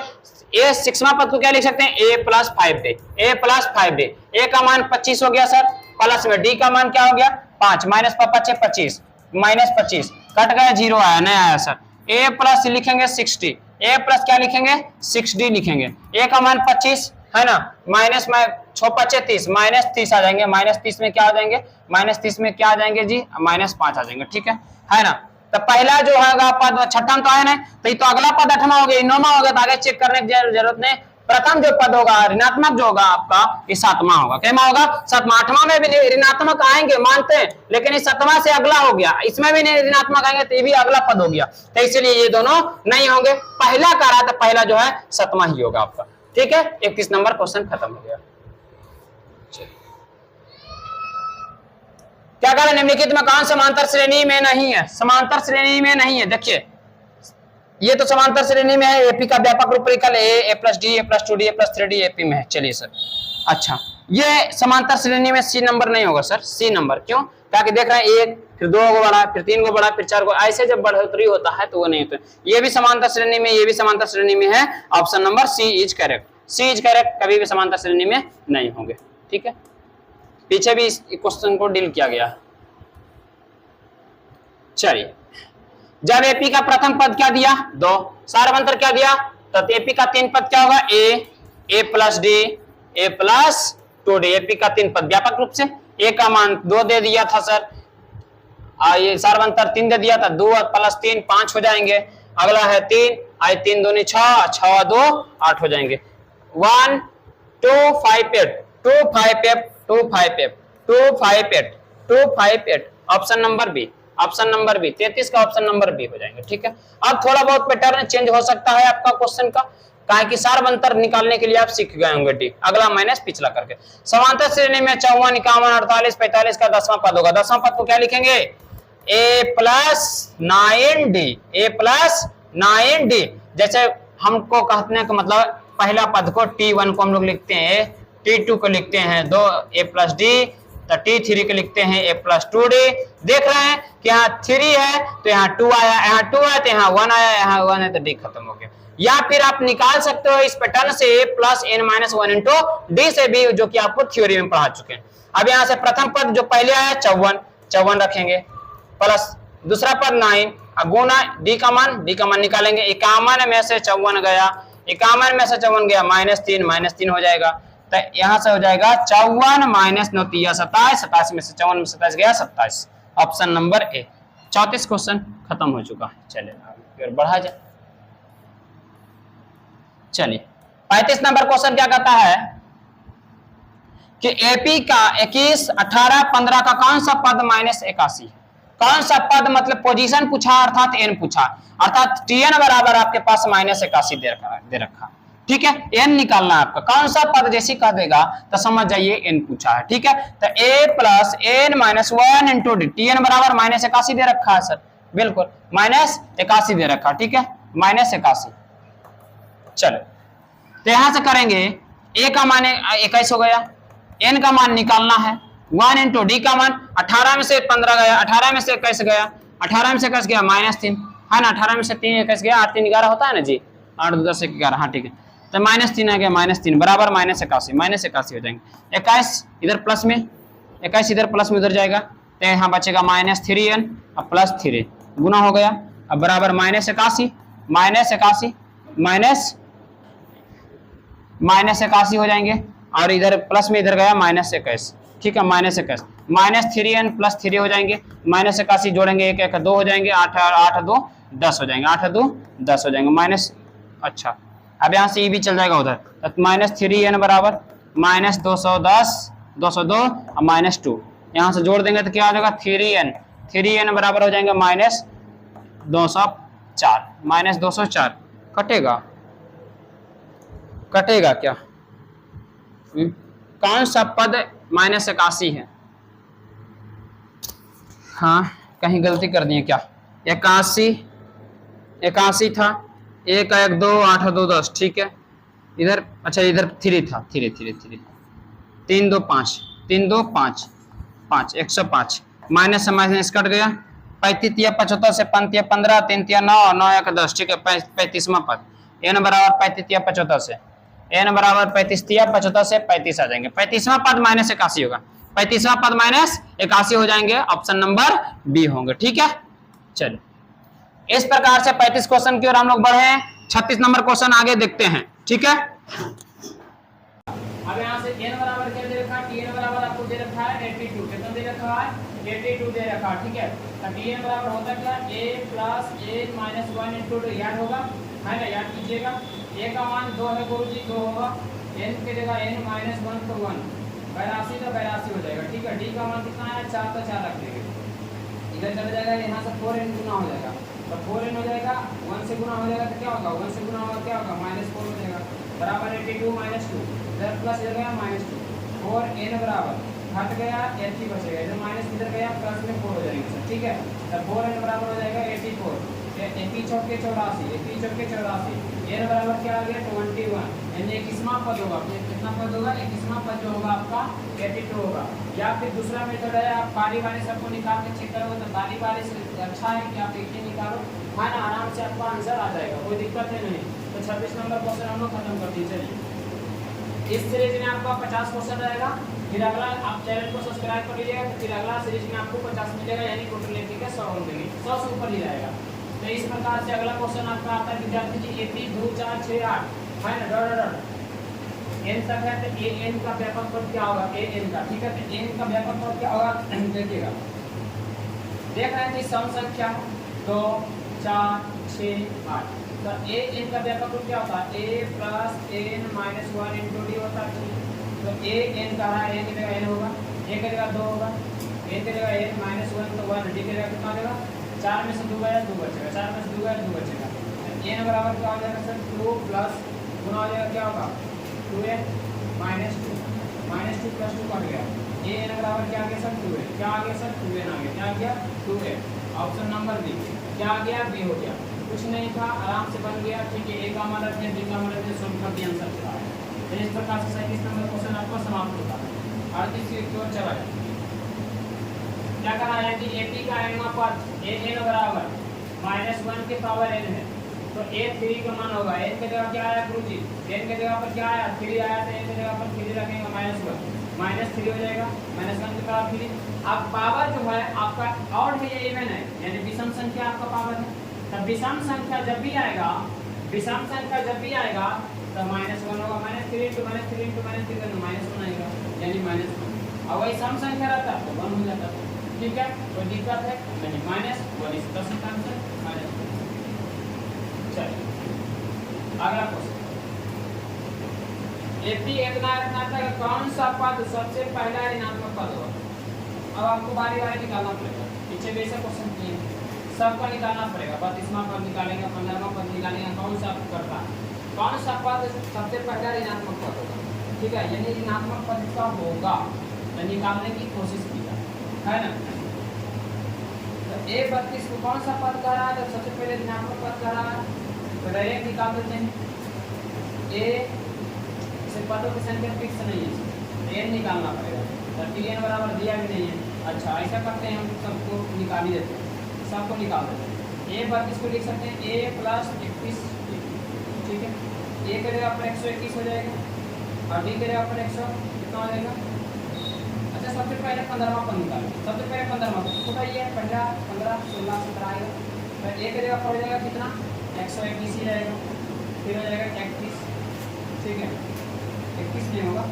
ए 6वां पद को क्या लिख सकते हैं a plus 5d, a plus 5d। a का मान 25 हो गया सर, प्लस में d का मान क्या हो गया 5, माइनस 5 25 माइनस 25 कट गया 0 आया, नहीं आया सर। a प्लस लिखेंगे 60, a प्लस क्या लिखेंगे 6d लिखेंगे। a का मान 25 है ना, माइनस में 6 5 30 माइनस 30 आ जाएंगे, माइनस 30 में क्या आ जाएंगे, माइनस 30 में क्या आ जाएंगे जी -5 आ जाएंगे। ठीक है ना। तो पहला जो होगा पद छठा तो आया ना, तो ये तो अगला पद 8वां हो गया, 9वां हो गया, तो आगे चेक करने की जरूरत नहीं। प्रथम जो पद होगा ऋणात्मक जो होगा आपका ये 7वां होगा। क्या होगा 7वां। 8वां में भी ऋणात्मक आएंगे मानते हैं, लेकिन इस 7वां से अगला हो गया, इसमें भी नहीं ऋणात्मक आएंगे तो ये भी अगला पद हो गया, तो इसलिए ये दोनों नहीं होंगे। पहला का रहा तो पहला जो है 7वां ही होगा आपका। ठीक है, 31 नंबर क्वेश्चन खत्म हो गया। क्या करें, निम्नलिखित में कौन समांतर श्रेणी में नहीं है, समांतर श्रेणी में नहीं है। देखिए ये तो समांतर श्रेणी में है, एपी का व्यापक रूप परिकल a plus D a plus 2d a plus 3d AP में है। चलिए सर, अच्छा ये समांतर श्रेणी में सी नंबर नहीं होगा सर, सी नंबर क्यों, ताकि देख रहे हैं 1 फिर 2 को बढ़ा फिर 3 को बढ़ा फिर 4 को, ऐसे जब बढ़ोतरी होता है तो वो नहीं होता। ये भी समांतर श्रेणी में, ये भी समांतर श्रेणी में है। Option number C is correct, C is correct, कभी भी समांतर श्रेणी में नहीं होंगे। ठीक है, पीछे भी इस क्वेश्चन को डील किया गया। चलिए, जब एपी का प्रथम पद क्या दिया 2, सार्वंतर क्या दिया, तो एपी का 3 पद क्या होगा a plus D a plus 2d। AP का 3 पद व्यापक रूप से, a का मान 2 दे दिया था सर, ये सार्वंतर 3 दे दिया था, 2 प्लस 3 5 हो जाएंगे। अगला है 3, आई 3 दूनी 6, 6 2 8 हो जाएंगे। 1 2 5 8 2 5 8 2 5 8 2 5 8 2 5 8। Option number B, option number B 33 का ऑप्शन नंबर बी हो जाएंगे। ठीक है, अब थोड़ा बहुत पैटर्न चेंज हो सकता है आपका क्वेश्चन का, काहे कि सार्वंतर निकालने के लिए आप सीख गए होंगे। डी अगला माइनस पिछला करके। समांतर श्रेणी में 54 51 48 45 का 10वां पद होगा। 10वां पद को क्या लिखेंगे a plus 9d, a plus 9d। जैसे हमको कहते हैं कि मतलब पहला पद को T1 को हम लोग लिखते हैं, T2 को लिखते हैं 2a+d, तो T3 को लिखते हैं a+2d। देख रहे हैं कि यहाँ 3 है तो यहाँ 2 आया, यहाँ 2 है तो यहाँ 1 आया, यहाँ 1 है तो d खत्म हो गया। या फिर आप निकाल सकते हो इस पैटर्न से a+n-1 इंटू d से भी, जो कि आपको थ्योरी में पढ़ा चुके हैं। अब यहाँ से प्रथम पद जो पहले आया 54 रखेंगे, प्लस दूसरा पद 9, गुना d का मान निकालेंगे, 51 में से 54 गया, 51 में से 54 गया -3 हो जाएगा, तो यहाँ से हो जाएगा 54 माइनस 9 3 27, 27 में से 54 में 27 गया 27। Option number A. 34 क्वेश्चन खत्म हो चुका है। चलिए फिर बढ़ा जाए। चलिए 35 नंबर क्वेश्चन क्या कहता है कि एपी का 21, 18, 15 का कौन सा पद -81 है? कौन सा पद मतलब पोजीशन पूछा, अर्थात एन पूछा, अर्थात Tn बराबर आपके पास -81 दे रखा। ठीक है, एन निकालना है आपका। कौन सा पद जैसी कह देगा तो समझ जाइए एन पूछा है। ठीक है, तो a+n-1 इंटू डी, Tn बराबर -81 दे रखा है सर, बिल्कुल -81 दे रखा। ठीक है, -81। चलो तो यहां से करेंगे, a का मान 21 हो गया, n का मान निकालना है, 1 इंटू डी का मान 18 में से 15 गया, 18 में से 21 गया, 18 में से 21 गया -3 है ना, 18 में से 3 21 गया, 8 3 11 होता है ना जी, 8 2 10 11, हाँ ठीक है, तो -3 आ गया, -3 बराबर -81 हो जाएंगे। 21 इधर प्लस में, 21 इधर प्लस में उधर जाएगा, तो यहाँ बचेगा -3n और +3 गुना हो गया, अब बराबर -81 हो जाएंगे, और इधर प्लस में इधर गया -21। ठीक है, -21 -3n +3 हो जाएंगे, -81 जोड़ेंगे 1 1 2 हो जाएंगे, 8 8 2 10 हो जाएंगे, 8 2 10 हो जाएंगे माइनस। अच्छा, अब यहाँ से ये भी चल जाएगा उधर, तो -3n बराबर -210 202 और -2, यहाँ से जोड़ देंगे तो क्या हो जाएगा 3n बराबर हो जाएंगे -204 कटेगा क्या? कौन सा पद -81 है? हाँ, कहीं गलती कर दिए क्या? 81 था, 1 1 2 8 2 10। ठीक है, इधर अच्छा इधर 3 था, 3 3 2 5 105 माइनस से माइनस कट गया, 35 या 75 से 5 या 15 3 या 9 9 1 10। ठीक है, 35वां पद n बराबर 35 या 75 से, n बराबर 35 या 75 से 35 आ जाएंगे, 35वां पद -81 होगा, 35वां पद -81 हो जाएंगे, ऑप्शन नंबर बी होंगे। ठीक है, चलिए इस प्रकार से 35 क्वेश्चन की ओर हम लोग बढ़े हैं। 36 नंबर क्वेश्चन आगे देखते हैं। ठीक है, अब यहाँ से n बराबर क्या दे रखा है? Tn बराबर आपको दे रखा है 82, कितना दे रखा है? 82 दे रखा है। ठीक है, तो Tn बराबर होता क्या? a+n-1 इंटू याद होगा है ना, याद कीजिएगा। a का मान 2 है गुरुजी, 2 होगा, n की जगह n-1 तो 1, 82 तो 82 हो जाएगा। ठीक है, d का मान कितना है? 4 तो 4 रख देंगे, इधर चला जाएगा, यहाँ से 4n गुना हो जाएगा, तो 4n हो जाएगा, 1 से गुना हो जाएगा तो क्या होगा? 1 से गुना होगा क्या होगा? -4 हो जाएगा, बराबर 82 -2, इधर प्लस इधर गया -2, 4n बराबर हट गया, h ही बचेगा, इधर माइनस इधर गया, प्लस में 4 हो जाएंगे सर। ठीक है, तो 4n बराबर हो जाएगा 84, 81 चौके 84, 81 चौके 84, n बराबर क्या आ गया? 21, यानी 21वां पद होगा। कितना पद होगा? 21वां पद जो होगा आपका 82 होगा। या फिर दूसरा मेथड है, आप बारी बारी सबको निकाल के चेक करोगे तो बारी बारी से अच्छा है कि आप एक ही निकालो, है ना, आराम से आपका आंसर आ जाएगा, कोई दिक्कत है नहीं। तो 26 नंबर क्वेश्चन हम लोग खत्म कर दीजिए। चलिए इस सीरीज में आपका 50 क्वेश्चन रहेगा, फिर अगला आप चैनल को सब्सक्राइब कर लीजिएगा, तो फिर अगला सीरीज में आपको 50 मिलेगा, यानी टोटल लेके के 100 मिलेंगे, 100 से ऊपर ही रहेगा। तो इस प्रकार से अगला क्वेश्चन आपका आता है विद्यार्थी जी AP 2 4 6 8 है ना, डॉट n तक है, तो an का व्यापक पद क्या होगा? an का। ठीक है, तो n का व्यापक पद क्या होगा? देखिएगा, देख रहे हैं सम संख्या 2 4 6 8, तो an का व्यापक पद क्या होता है? a+n-1 इंटू d होता है। तो an का है, a की जगह n होगा, a की जगह 2 होगा, a की जगह n-1 तो 1, d की जगह कितना देगा? 4 में से 2 गया 2 बचेगा, 4 में से 2 गया 2 बचेगा, n बराबर क्या हो जाएगा सर? 2 प्लस गुना हो जाएगा क्या होगा? 2n -2 प्लस 2 कट गया, n बराबर क्या आ गया सर? 2n, क्या आ गया सर? 2n आ गया, क्या आ गया? 2n, option number B. क्या आ गया? बी हो गया। कुछ नहीं था, आराम से बन गया। ठीक है, ए का मान रख दिया, बी का मान रख दिया, सोल्व कर दिया, आंसर चला आया। तो इस प्रकार से 37 नंबर क्वेश्चन आपका समाप्त होता है। 38 की ओर चला जाए। क्या कहा है कि एपी का एन पद ए एन बराबर -1 की पावर n है, तो ए 3 का मान होगा। n की जगह क्या आया गुरुजी? n की जगह पर क्या आया? 3 आया, तो n की जगह पर 3 रखेंगे, -1 -3 हो जाएगा, -1 की पावर 3। अब पावर जो है आपका ऑड है या इवन है, यानी विषम संख्या आपका पावर है। तब विषम संख्या जब भी आएगा, विषम संख्या जब भी आएगा तो -1 होगा, -3 × -3 × -3 तो -1 आएगा, यानी -1। और वही सम संख्या रहता तो 1 हो जाता था। ठीक है, कोई दिक्कत है नहीं, -1 इसका सही आंसर -1। चलिए अगला क्वेश्चन, एपी इतना तक कौन सा पद सबसे पहला ऋणात्मक पद होगा? अब आपको बारी बारी निकालना पड़ेगा, पीछे भी ऐसा क्वेश्चन किए सबका निकालना पड़ेगा। 32वां पद निकालेंगे, 15वां पद निकालेंगे, कौन सा करता है, कौन सा पद सबसे पहला ऋणात्मक पद होगा? ठीक है, यानी ऋणात्मक पद का होगा तो निकालने की कोशिश कीजिए, है ना। तो A32 को कौन सा पद कह रहा है? जब सबसे पहले ऋणात्मक पद कह रहा है तो डायरेक्ट निकाल देते हैं। ए से पदों की संख्या फिक्स नहीं है, n निकालना पड़ेगा, तो n बराबर दिया भी नहीं है। अच्छा, ऐसा करते हैं, हम सबको निकाल ही देते हैं, सबको निकाल देते हैं। A32 को लिख सकते हैं A + 21, ठीक है। A के जगह पर 121 हो जाएगा और D के जगह पर 100 कितना हो जाएगा? अच्छा, सबसे पहले 15वां पद निकालें। सबसे पहले 15वां पद तो ये पहला 15 16 17 आएगा, तो A के जगह पर हो जाएगा कितना? 121 ही रहेगा, फिर हो जाएगा 31, ठीक है। 21 नहीं होगा,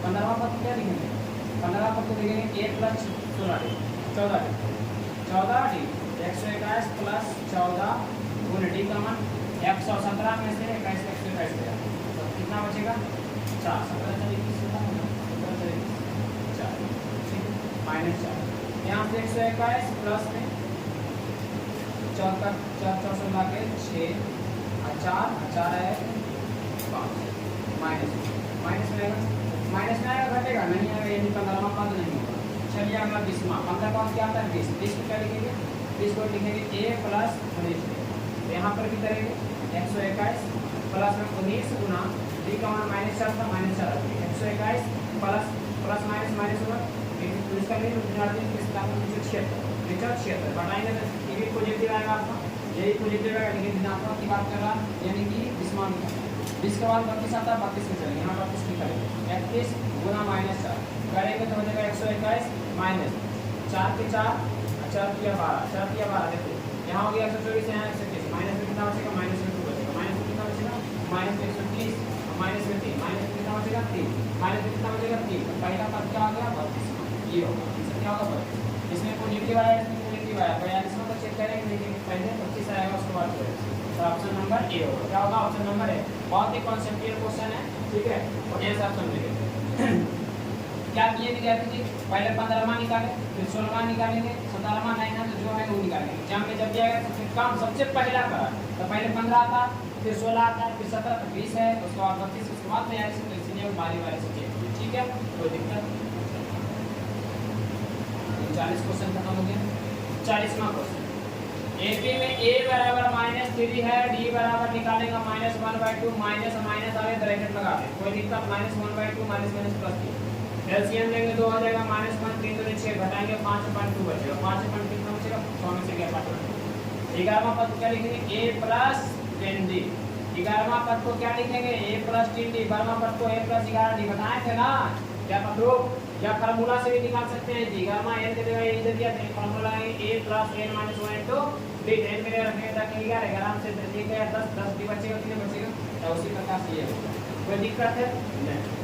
15वां पद क्या लिखेंगे? 15वां पद को लिखेंगे A + 16D 14D 14D 121 + 14 गुण D का मान 117 में से 21 121 गया, तो कितना बचेगा? 4 17 -4 -4। यहाँ से 121 प्लस में 4 का 4 4 16 के 6 और 4 है 5 माइनस में आएगा घटेगा नहीं आएगा, यानी 15वां पद नहीं होगा। चलिए अगला 20वां। 15 पद क्या आता है? 20 को क्या लिखेंगे? 20 को लिखेंगे A + 19, तो यहाँ पर भी करेंगे 121 प्लस में 19 गुना D का मान -4 था, -4 121 प्लस माइनस होगा, तो इसका नहीं बढ़ाएंगे तो ये भी पॉजिटिव आएगा आपका, यही पॉजिटिव आएगा, लेकिन ऋणात्मक की बात कर रहा यानी कि 20 के बाद 32 आता है, 32 के चलेंगे, यहाँ 32 की करेंगे 31 गुना -4 करेंगे तो हो जाएगा 121 माइनस 4 के 4 4 किया 12 देखो यहाँ हो गया 124, यहाँ 121, माइनस में कितना बचेगा? -2 बचेगा, माइनस में कितना बचेगा? -130, माइनस में 3, माइनस में कितना बचेगा? 3, माइनस में कितना बचेगा? 3। पहला पद क्या आ गया? 32, ये होगा, इससे क्या होगा? 32। इसमें पॉजिटिव आया, इसमें नेगेटिव आया, 42 को चेक करेंगे, लेकिन पहले 25 आएगा, उसके बाद तो ऑप्शन नंबर ए होगा। क्या होगा? Option number A. बहुत ही कॉन्सेप्चुअल क्वेश्चन है, ठीक है, और ये सब समझेंगे। क्या किए विद्यार्थी जी? पहले 15वां निकाले, फिर 16वां निकालेंगे, 17वां नहीं है तो जो है वो निकालेंगे। एग्जाम में जब जाएगा तो फिर काम सबसे पहला करा, तो पहले 15 आता, फिर 16 आता है, फिर 17, तो 20 है, उसके बाद 32, उसके बाद तैयारी से, तो इसलिए बारी से चेक, ठीक है, कोई दिक्कत। 40 क्वेश्चन खत्म हो गया। 40वां क्वेश्चन, एपी में a बराबर -3 है, d बराबर निकालेगा -1/2, माइनस माइनस आगे ब्रैकेट लगा दे, कोई दिक्कत। -1/2 माइनस प्लस एलसीएम लेंगे 2 हो जाएगा, -1 3 दूनी 6 घटाएंगे 5/2 बचेगा, 5 कितना बचेगा? 6 में से गया 5। 11वां पद क्या लिखेंगे? a + 10d। 11वां पद को क्या लिखेंगे? a + 10d। 12वां पद को a + 11d बताए थे ना, क्या पत्रों? या फार्मूला से भी निकाल सकते हैं जी। गामा n के जगह ये दे दिया तो फार्मूला है a + n - 1 तो d n के जगह रखेंगे ताकि 11 आराम से 10 का 10 d बचेगा, कितने बचेगा? तो उसी प्रकार से ये होगा, कोई दिक्कत है नहीं।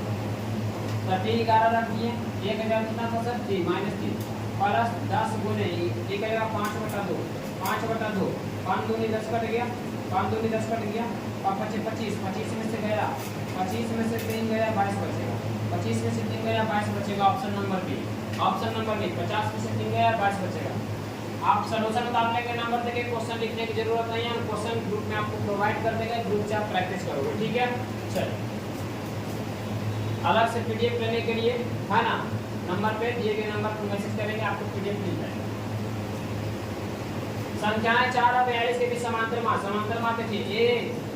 तो 3 11 रख दिए, एक जगह कितना था सर? 3 -3 प्लस 10 गुने ये कहेगा 5/2, 5/2 5 दूनी 10 कट गया, 5 दूनी 10 कट गया, और 25 25 में से गया, 25 में से 3 गया 22 बचेगा, 25 में से 3 गया 22 बचेगा। Option number B, option number B 50 में से 3 गया 22 बचेगा। आप सॉल्यूशन निकालने के नंबर देके क्वेश्चन लिखने की जरूरत नहीं है, हम क्वेश्चन ग्रुप में आपको प्रोवाइड कर देंगे, ग्रुप से आप प्रैक्टिस करोगे, ठीक है। चलिए अलग से पीडीएफ लेने के लिए है ना, नंबर पे दिए गए नंबर पर मैसेज करेंगे, आपको पीडीएफ मिल जाएगा। संख्याएं 4 और 42 के बीच समांतर मान देखिए ए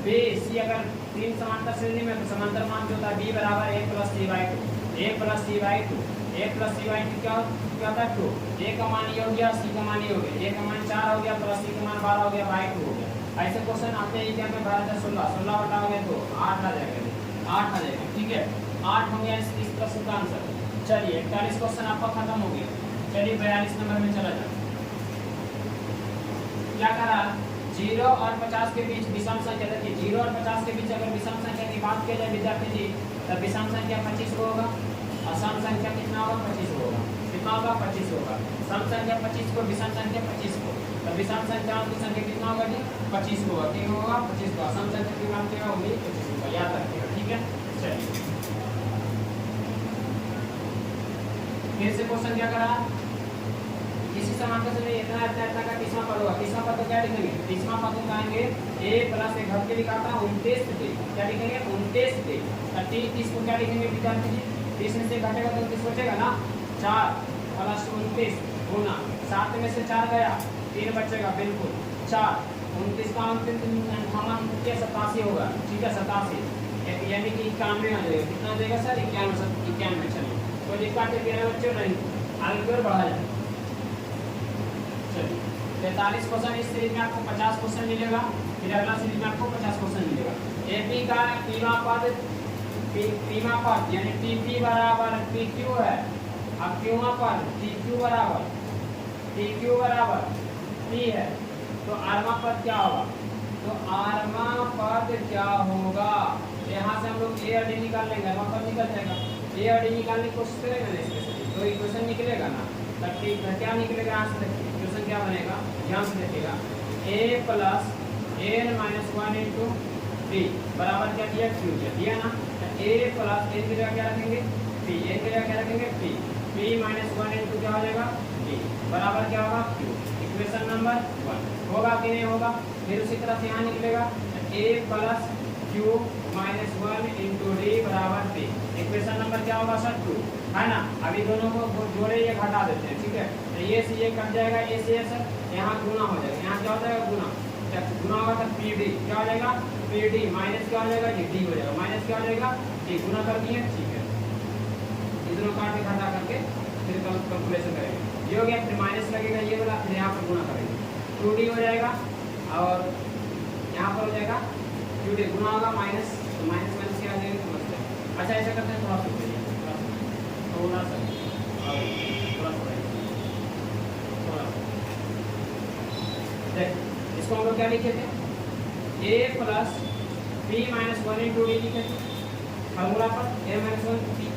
बी सी, अगर तीन समांतर श्रेणी में तो समांतर मान जो होता है b बराबर a plus c by 2, a plus c by 2, a plus c by 2 क्या होता है 2, a का मान ये हो गया, c का मान ये हो गया, a का मान 4 हो गया प्लस c का मान 12 हो गया बाई 2 हो गया। ऐसे क्वेश्चन आते हैं क्या में 12 16 16 हटाओगे तो 8 आ जाएगा, 8 आ जाएगा, ठीक है 8 हो गया इस प्रश्न का आंसर। चलिए 41 क्वेश्चन आपका खत्म हो गया। चलिए 42 नंबर में चला जाए। क्या करा 0 और 50 के बीच विषम संख्या, देखिए 0 और 50 के बीच अगर विषम संख्या की बात की जाए विद्यार्थी जी, तब विषम संख्या 25 होगा और सम संख्या कितना होगा 25 होगा, कितना होगा 25 होगा। सम संख्या 25 को, विषम संख्या 25 को, तब विषम संख्याओं की संख्या कितना होगा जी 25 होगा, क्या होगा 25 होगा। सम संख्या की बात क्या होगी 25 होगा, याद रखिएगा, ठीक है। चलिए फिर से क्वेश्चन क्या करा, किसी समांतर से इतना इतना का तीसरा पद होगा, तीसरा पद तो क्या लिखेंगे, तीसरा पद को कहेंगे a प्लस एक घट के लिखाता 29 थे, क्या लिखेंगे 29 थे। 30 को क्या लिखेंगे विद्यार्थी जी, 30 में से घटेगा तो 29 बचेगा ना, 4 प्लस 29 गुना 7 में से 4 गया 3 बचेगा, बिल्कुल 4 29 का अंतिम 87 होगा, ठीक है 87, यानी कि 91 आ जाएगा, कितना आ जाएगा सर 91। चलिए तो जिसका बच्चों नहीं आगे की ओर बढ़ा जाए। चलिए 43 क्वेश्चन इस सीरीज में आपको 50 क्वेश्चन मिलेगा, फिर अगला सीरीज में आपको 50 क्वेश्चन मिलेगा। एपी का पीमा पद यानी टीपी बराबर पीक्यू है, अब क्यूमा पद टीक्यू बराबर पी है, तो आरमा पद क्या होगा, तो आरमा पद क्या होगा, यहाँ से हम लोग ए और डी निकाल लेंगे, आरमा पद निकल जाएगा, ए और डी निकालने की कोशिश करेंगे ना इसमें से, तो इक्वेशन निकलेगा ना, तब ठीक है क्या निकलेगा, यहाँ से देखिए इक्वेशन क्या बनेगा, ध्यान से देखिएगा a plus n minus 1 into B बराबर क्या दिया q दिया ना, a प्लस n की जगह क्या रखेंगे p, n की जगह क्या रखेंगे p माइनस 1 इंटू क्या हो जाएगा d बराबर क्या होगा q। इक्वेशन नंबर 1 होगा कि नहीं होगा। फिर उसी तरह से यहाँ निकलेगा a plus q minus 1 into D बराबर p। इक्वेशन नंबर क्या होगा सर 2 है ना। अभी दोनों को जोड़े ये घटा देते हैं, ठीक है, तो ये से ये कट जाएगा, ए से सर यहाँ गुना हो जाएगा, यहाँ क्या हो जाएगा गुना, जब गुना होगा तो पी डी क्या हो जाएगा, पी डी माइनस क्या हो जाएगा जी डी हो जाएगा, माइनस क्या हो जाएगा डी, गुना कर दिए, ठीक है। ये दोनों काट के घटा करके फिर कैलकुलेशन करेंगे, ये हो गया, फिर माइनस लगेगा ये वाला, फिर यहाँ पर गुना करेंगे 2d हो जाएगा, और यहाँ पर हो जाएगा 2d गुना होगा माइनस, तो माइनस माइनस क्या आ जाएगा समझ जाएगा। अच्छा ऐसा करते हैं, थोड़ा सा थोड़ा सा देख, इसको हम लोग क्या लिखे थे, a plus p minus 1 into D लिखे थे फॉर्मूला पर, a माइनस 1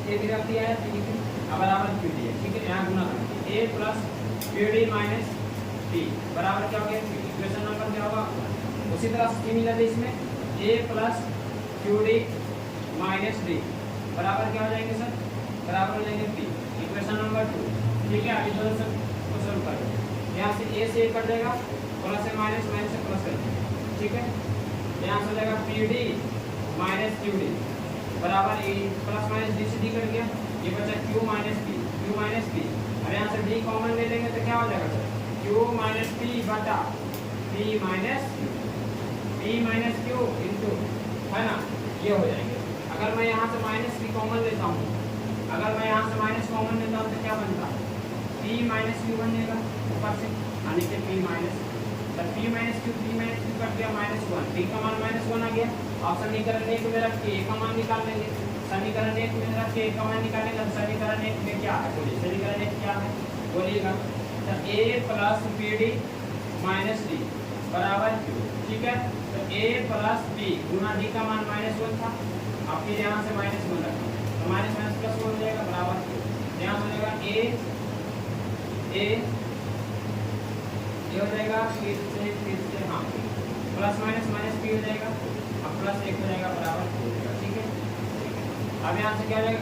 a की रख दिया है, ठीक है, अब बराबर q डी है, ठीक है, यहाँ गुना करेंगे a plus q D minus p बराबर क्या हो गया q। इक्वेशन नंबर क्या होगा, उसी तरह से सिमिलर है इसमें a plus q D minus D बराबर क्या हो जाएंगे सर, बराबर हो जाएंगे p। इक्वेशन नंबर 2, ठीक है। अभी दोनों से क्वेश्चन करेंगे, यहाँ से a से कट जाएगा, प्लस से माइनस, माइनस से प्लस कर, ठीक है, यहाँ से हो जाएगा P D minus Q D बराबर प्लस माइनस डी से डी कर गया, ये बचा Q minus P, Q minus P. अब यहाँ से डी कॉमन ले लेंगे तो क्या हो जाएगा सर, क्यू माइनस पी बटा पी माइनस क्यू इंटू, है ना, ये हो जाएंगे। अगर मैं यहाँ से माइनस पी कॉमन लेता हूँ, अगर मैं यहाँ से माइनस कॉमन लेता हूँ तो क्या बनता है, पी माइनस क्यू बनेगा ऊपर से, यानी कि पी माइनस, तब पी माइनस क्यू कट गया माइनस 1, पी का मान माइनस 1 आ गया। अब समीकरण 1 में रख के ए का मान निकाल लेंगे, समीकरण 1 में रख के ए का मान निकालेंगे, अब समीकरण 1 में क्या है बोलिए, समीकरण 1 क्या है बोलिएगा, तो a plus P D minus D बराबर क्यू, ठीक है, तो a plus P Guna D का मान माइनस 1 था, अब फिर यहाँ से माइनस 1 रखा, तो माइनस माइनस प्लस हो जाएगा बराबर क्यू, यहाँ हो जाएगा ए ये हो जाएगा, फिर से हाँ प्लस माइनस माइनस पी हो जाएगा, अब प्लस 1 हो जाएगा बराबर हो जाएगा, ठीक है। अब यहाँ से क्या हो जाएगा,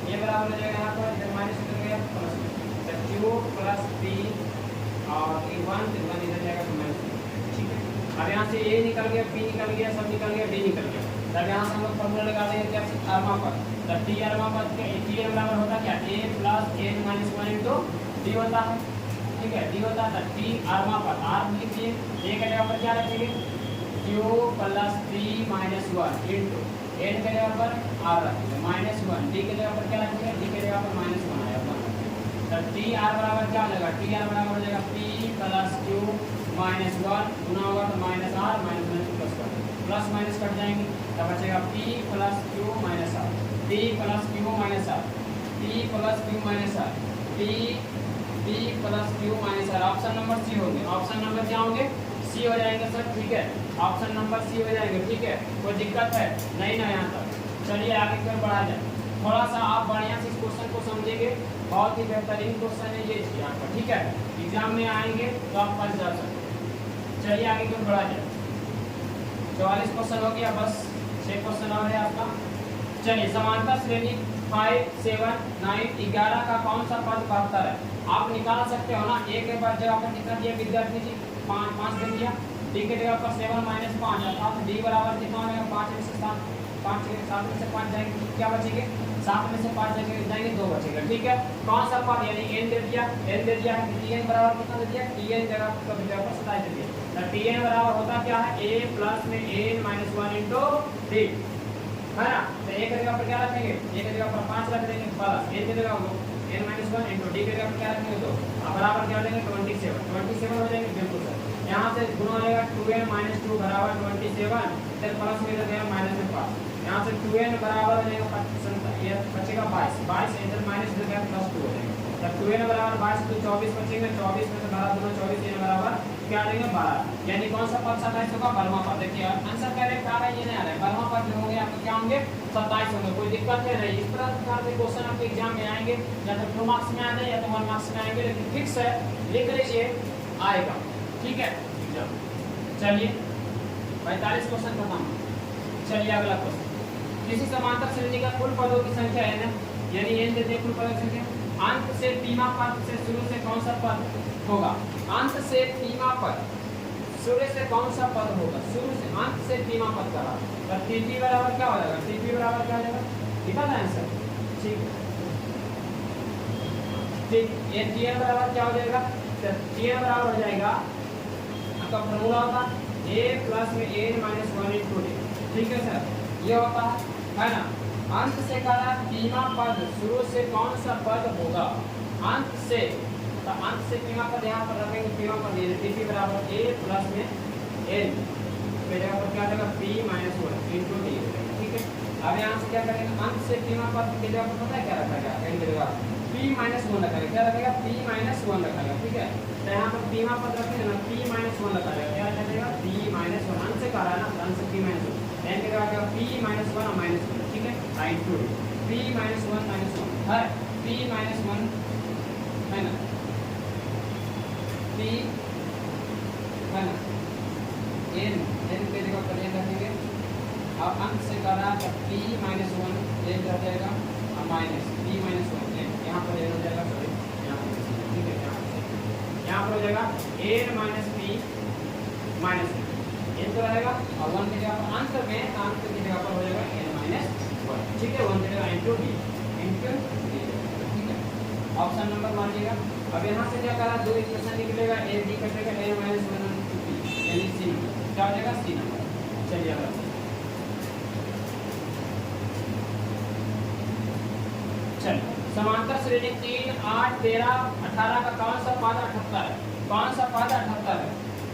ए बराबर हो जाएगा, यहाँ पर जब माइनस उतर गया प्लस, तो क्यू प्लस पी और 1 इधर जाएगा तो माइनस, ठीक है। अब यहाँ से ए निकल गया, पी निकल गया, सब निकल गया, डी निकल गया, तब यहाँ से हम लोग फॉर्मूला लगा देंगे क्या, आरमा पद, तब टी आरमा पद टी बराबर होता क्या, A plus N minus 1 into D होता है, ठीक है, डी होता था टी आर पर आर लिख दिए, ए के जगह पर क्या रखेंगे Q plus T minus one into N के जगह पर आर रखेंगे माइनस वन, डी के जगह पर क्या रखेंगे डी के जगह पर माइनस वन आया तो टी आर बराबर क्या हो जाएगा टी आर बराबर हो जाएगा P plus Q minus one गुना होगा तो minus R minus plus minus cut जाएंगे तब बचेगा P plus Q minus R, P plus Q minus R, P plus Q minus R, P plus Q minus R. Option number C होंगे, option number क्या होंगे सी हो जाएंगे sir, ठीक है ऑप्शन नंबर सी हो जाएंगे, ठीक है कोई दिक्कत है नहीं ना यहाँ तक। चलिए आगे की ओर बढ़ा जाए, थोड़ा सा आप बढ़िया से इस क्वेश्चन को समझेंगे, बहुत ही बेहतरीन क्वेश्चन है ये चीज आपका, ठीक है एग्जाम में आएंगे तो आप फंस जा सकते। चलिए आगे की ओर बढ़ा जाए, 44 क्वेश्चन हो गया, बस 6 क्वेश्चन और है आपका। चलिए समांतर श्रेणी 5, 7, 9, 11 का कौन सा पद बेहतर है, आप निकाल सकते हो ना। एक के बाद जगह पर कितना दिया विद्यार्थी जी 5 दे दिया, डी के जगह पर 7 माइनस 5 अर्थात डी बराबर कितना हो जाएगा 5 में से 7, 7 में से 5 जाएंगे क्या बचेंगे 7 में से 5 जाएंगे 2 बचेगा, ठीक है। कौन सा पद यानी n दे दिया है टी एन बराबर कितना दे दिया टी एन जगह पर 27 दे दिया, तो टी एन बराबर होता क्या है a प्लस में n माइनस 1 इंटू डी है ना। तो एक जगह पर क्या रखेंगे एक जगह पर 5 रख देंगे प्लस n की जगह n माइनस 1 इंटू डी की जगह पर क्या रखेंगे 2 बराबर क्या हो जाएंगे 27 हो जाएंगे बिल्कुल सर। यहाँ से गुना हो जाएगा 2n माइनस 2 बराबर 27 फिर प्लस में लगेगा माइनस में 5, यहाँ से 2n बराबर हो जाएगा ये बचेगा 22 इधर माइनस इधर गया प्लस 2 हो जाएगा, जब 2n बराबर 22 तो 24 बचेंगे, 24 में से 12 दूना 24 n बराबर क्या आ जाएगा 12, यानी कौन सा पद 27 होगा बर्मा पद। देखिए आंसर करेक्ट आ रहा है ये नहीं आ रहा है, बर्मा पद जो होंगे आपके क्या होंगे 27 होंगे, कोई दिक्कत है नहीं। इस प्रकार के क्वेश्चन आपके एग्जाम में आएंगे या तो 2 मार्क्स में आ जाए या तो 1 मार्क्स में आएंगे, लेकिन फिक्स है लिख लीजिए आएगा, ठीक है एग्जाम। चलिए 45 क्वेश्चन खत्म। चलिए अगला क्वेश्चन, किसी समांतर श्रेणी का कुल पदों की संख्या है ना, यानी n देते कुल पदों की संख्या, अंत से पीमा पद से शुरू से कौन सा पद होगा, अंत से पीमा पद शुरू से कौन सा पद होगा, शुरू से अंत से पीमा पद का तो टीपी बराबर क्या हो जाएगा टीपी बराबर क्या हो जाएगा लिखा था आंसर, ठीक ठीक। ये टीएन बराबर क्या हो जाएगा तो टीएन बराबर हो जाएगा आपका फॉर्मूला होता a प्लस में n माइनस 1 इंटू डी, ठीक है सर ये होता है ना। अंत से कहा पीमा पद शुरू से कौन सा पद होगा, अंत से तो अंत से पीमा पद यहाँ पर रखेंगे, पीमा पद ये टीपी बराबर a प्लस में n पे जगह पर क्या जाएगा p माइनस 1 इंटू डी, ठीक है। अब यहाँ से क्या करेंगे अंत से पीमा पद के जगह पर पता है क्या रखा गया n की जगह p माइनस 1 रखा गया, क्या रखेगा p माइनस 1 रखा गया, ठीक है। तो यहाँ पर पीमा पद रखेंगे ना p माइनस 1 रखा गया, क्या रखा जाएगा p माइनस 1 अंत से कह रहा है ना, अंत से p माइनस 1 n के जगह p माइनस 1 और माइनस 1, ठीक है साइन टू p माइनस 1 है p माइनस 1 है ना, p है ना n के जगह पर n रखेंगे, अब अंत से कर रहा है p माइनस 1 n रह जाएगा और माइनस p माइनस 1 n यहाँ पर n हो जाएगा, सॉरी यहाँ पर, ठीक है यहाँ पर हो जाएगा n minus p minus n तो रहेगा और 1 की जगह पर अंत की जगह पर हो जाएगा n माइनस 1, ठीक है 1 की जगह इंटू डी, ठीक है ऑप्शन नंबर मानिएगा। अब यहाँ से क्या करा 2 इक्वेशन निकलेगा, a d कटेगा n माइनस 1 यानी सी नंबर क्या हो जाएगा सी नंबर। चलिए अगला चलिए समांतर श्रेणी 3, 8, 13, 18 का कौन सा पद 78 है, कौन सा पद 78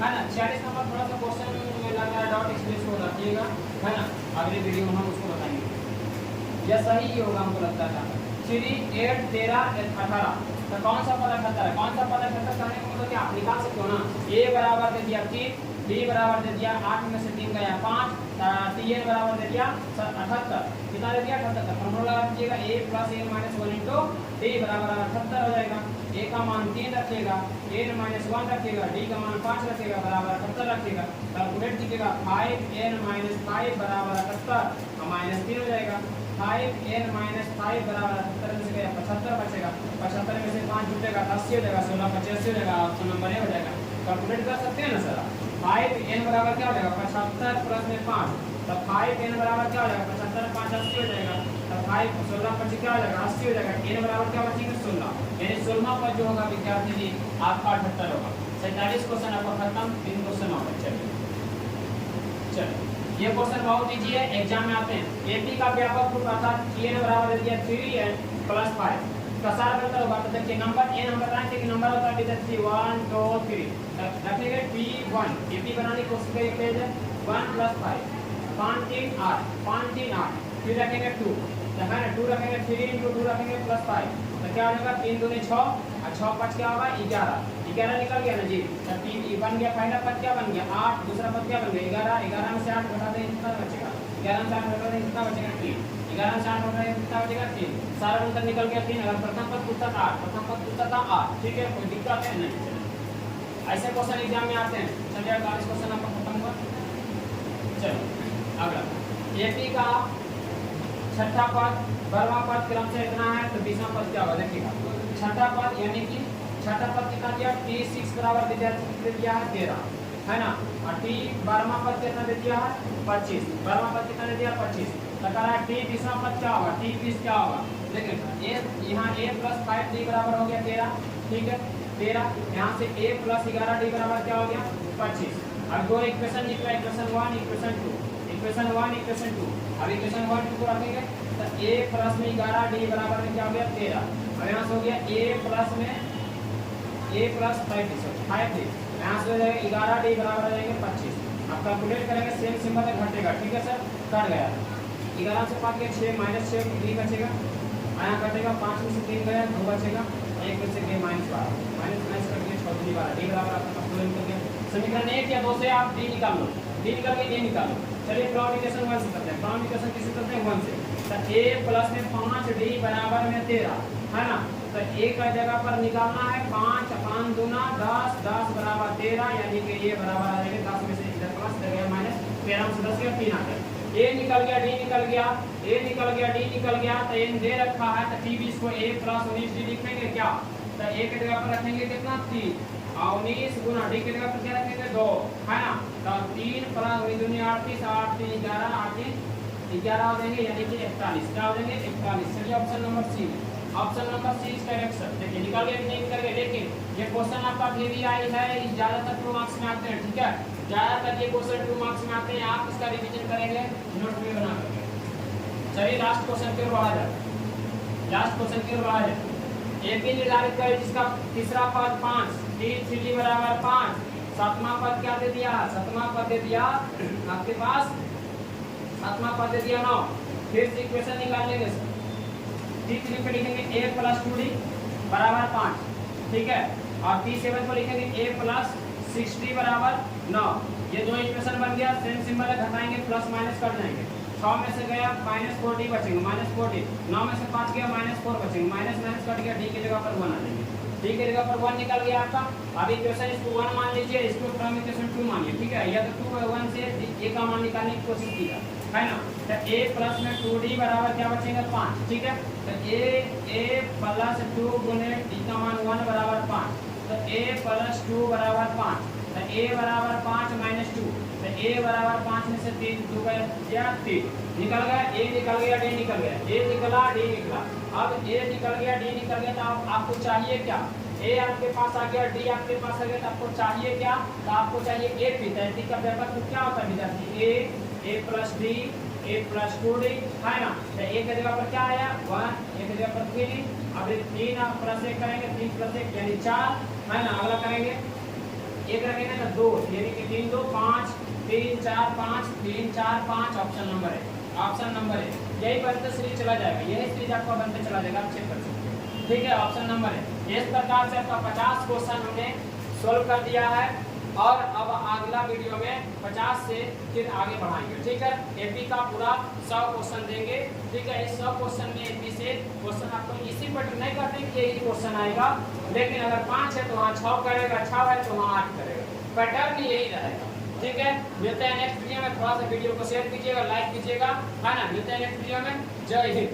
है ना। 46 नंबर थोड़ा सा क्वेश्चन में लग रहा है डॉट एक्सप्रेस को रखिएगा है ना, अगले वीडियो में हम उसको बताएंगे, यह सही ही होगा हमको लगता था। 3, 8, 13, 18 तो कौन सा पद 78 है, कौन सा पद 78 करने का मतलब क्या आप निकाल सकते हो ना, a बराबर दे दिया 3, b बराबर दे दिया 8 में से 3 गया 5, tn बराबर दे दिया 78, कितना दे दिया 78, फॉर्मूला लगा दीजिएगा a plus n minus 1 into d बराबर 78 हो जाएगा, a का मान 3 रखिएगा, n माइनस 1 रखिएगा, d का मान 5 रखिएगा बराबर 78 रखिएगा, कैलकुलेट कीजिएगा 5n माइनस 5 बराबर 78 और माइनस 3 हो जाएगा, 5n माइनस 5 बराबर 78 में से गया 75 बचेगा, 75 में से 5 जुटेगा 80 हो जाएगा, 16 85 हो जाएगा, ऑप्शन नंबर ए हो जाएगा। कैलकुलेट कर सकते हैं ना सर, 5n बराबर क्या हो जाएगा 75 प्लस में 5, तब 5n बराबर क्या हो जाएगा 75 5 80 हो जाएगा, तब 5 16 25 क्या हो जाएगा 80 हो जाएगा, n बराबर क्या बचेगा 16, यानी 16 16वां पद जो होगा विद्यार्थी जी आपका 78 होगा। 47 क्वेश्चन आपका खत्म, 3 क्वेश्चन और है। चलिए ये क्वेश्चन बहुत इजी है, एग्जाम में आते हैं। एपी का व्यापक रूप अर्थात Tn बराबर दे दिया 3n + 5 का सारा बेहतर होगा। तो देखिए नंबर n हम बताएं कि नंबर होता है विद्यार्थी 1 2 3 रखेंगे P1 एपी बनाने की कोशिश करिए। पेज है 1 + 5 5 3 8 5 3 8 फिर रखेंगे 2 तो है ना 2 रखेंगे 3 × 2 रखेंगे +5 तो क्या हो जाएगा 3 दूनी 6 और 6 5 क्या होगा 11 निकल गया ना जी। तो 3 बन गया, पहला पद क्या बन गया 8, दूसरा पद क्या बन गया 11 11 में से 8 घटा दें कितना बचेगा 11 में से 8 घटा दें कितना बचेगा 3 11 में से 8 घटा दें कितना बचेगा 3 सारा अंतर निकल गया 3। अगर प्रथम पद पूछता था 8 प्रथम पद पूछता था 8 ठीक है, कोई दिक्कत है नहीं। ऐसे क्वेश्चन एग्जाम में आते हैं। चलिए 48 क्वेश्चन आपका खत्म हुआ। चलो अगला एपी का छठा पद 12वां पद क्रम से इतना है तो 20वां पद क्या होगा देखिएगा। छठा पद यानी कि छठा पद कितना दिया T6 बराबर दे दिया है 13 है ना, और T 12वां पद कितना दे दिया है 25। 12वां पद कितना दे दिया 25 तो कह रहा है T 20वां पद क्या होगा T 20 क्या होगा देखिए a यहाँ a + 5d बराबर हो गया 13 ठीक है 13 यहाँ से a + 11d बराबर क्या हो गया 25। अब दो इक्वेशन निकला इक्वेशन 1 इक्वेशन 2 इक्वेशन 1 इक्वेशन 2। अब इक्वेशन 1 2 को रखेंगे तो a + 11d बराबर में क्या हो गया 13 और यहाँ से हो गया a + 5d यहाँ से हो जाएगा 11d बराबर हो जाएंगे 25। अब कैलकुलेट करेंगे सेम सिंबल में घटेगा ठीक है सर, कट गया 11 से 5 के 6 -6 3 बचेगा, यहाँ कटेगा 5 में से 3 गया 2 बचेगा 1 में से गए -12 माइनस कट गया 6 × 12 d बराबर आपका कैलकुलेट कर गया। समीकरण 1 या 2 से आप d निकाल लो, d निकाल के a निकाल लो। चलिए प्रॉब्लम 1 से करते हैं। प्रॉब्लम किसे करते हैं 1 से। तो a + में 5d बराबर में 13 है ना, तो a का जगह पर निकालना है 5 5 दूना 10 10 बराबर 13 यानी कि ये बराबर आ जाएगा 10 में से इधर प्लस इधर गया माइनस 13 में से 10 गया 3 आ गया। a निकल गया d निकल गया a निकल गया d निकल गया तो n दे रखा है तो T20 को a + 19d लिखेंगे क्या, तो a के जगह पर रखेंगे कितना 3 और 19 गुना d के जगह पर क्या रखेंगे 2 है ना, तो 3 + 19 दूनी 38 8 3 11 8 11 हो जाएंगे यानी कि 41 क्या हो जाएंगे 41। चलिए ऑप्शन नंबर सी में, option number C is correct sir. देखिए निकल गया कि नहीं निकल गया, लेकिन ये क्वेश्चन आपका VVI है ज्यादातर 2 मार्क्स में आते हैं ठीक है, ज्यादातर ये क्वेश्चन 2 मार्क्स में आते हैं। आप इसका रिवीजन करेंगे नोट में बना करके। चलिए लास्ट क्वेश्चन की ओर बढ़ा जाए, लास्ट क्वेश्चन की ओर बढ़ा जाए। एपी निर्धारित करें जिसका तीसरा पद 5 T3d बराबर 5 सातवां पद क्या दे दिया, सातवां पद दे दिया आपके पास, सातवां पद दे दिया 9। फिर से इक्वेशन निकाल लेंगे सर। T3 पे लिखेंगे a + 2d बराबर 5 ठीक है, और T7 को लिखेंगे a + 6d बराबर 9। ये दो इक्वेशन बन गया, सेम सिंबल है घटाएंगे प्लस माइनस कर जाएंगे। 6 में से गया -4d बचेंगे -4d, 9 में से 5 गया -4 बचेंगे, माइनस माइनस कट गया, d की जगह पर 1 आ जाएंगे, d की जगह पर 1 निकल गया आपका। अब इक्वेशन इसको 1 मान लीजिए, इसको फ्रॉम इक्वेशन 2 मानिए ठीक है, या तो 2 और 1 से a का मान निकालने की कोशिश कीजिए है ना। तो a + में 2d बराबर क्या बचेगा 5 ठीक है, तो a + 2 गुने d का मान 1 बराबर 5, तो a + 2 बराबर 5, तो a बराबर 5 - 2, तो a बराबर 5 में से 3 2 गया 3 निकल गया, a निकल गया d निकल गया, a निकला d निकला। अब a निकल गया d निकल गया तो आपको चाहिए क्या, a आपके पास आ गया d आपके पास आ गया, तो आपको चाहिए क्या, तो आपको चाहिए AP। तो AP का व्यापक रूप क्या होता है विद्यार्थी a + d a + 2d है ना, तो a की जगह पर क्या आया 1, a की जगह पर 3, अब 3 आप प्लस 1 करेंगे 3 + 1 यानी 4 है ना, अगला करेंगे 1 रखेंगे ना 2 यानी कि 3 2 5 3 4 5 3 4 5 ऑप्शन नंबर है, ऑप्शन नंबर है। यही बनते सीरीज चला जाएगा, यही सीरीज आपका बनते चला जाएगा, आप चेक कर सकते हैं ठीक है, ऑप्शन नंबर है। इस प्रकार से आपका 50 क्वेश्चन हमने सोल्व कर दिया है और अब अगला वीडियो में 50 से फिर आगे बढ़ाएंगे ठीक है। एपी का पूरा 100 क्वेश्चन देंगे ठीक है, इस 100 क्वेश्चन में एपी से क्वेश्चन आपको इसी पर नहीं करते कि यही क्वेश्चन आएगा, लेकिन अगर 5 है तो वहाँ 6 करेगा, 6 है तो वहाँ 8 करेगा, पैटर्न यही रहेगा ठीक है। मिलते हैं नेक्स्ट वीडियो में, थोड़ा सा वीडियो को शेयर कीजिएगा, लाइक कीजिएगा है ना, मिलते हैं नेक्स्ट वीडियो में, जय हिंद।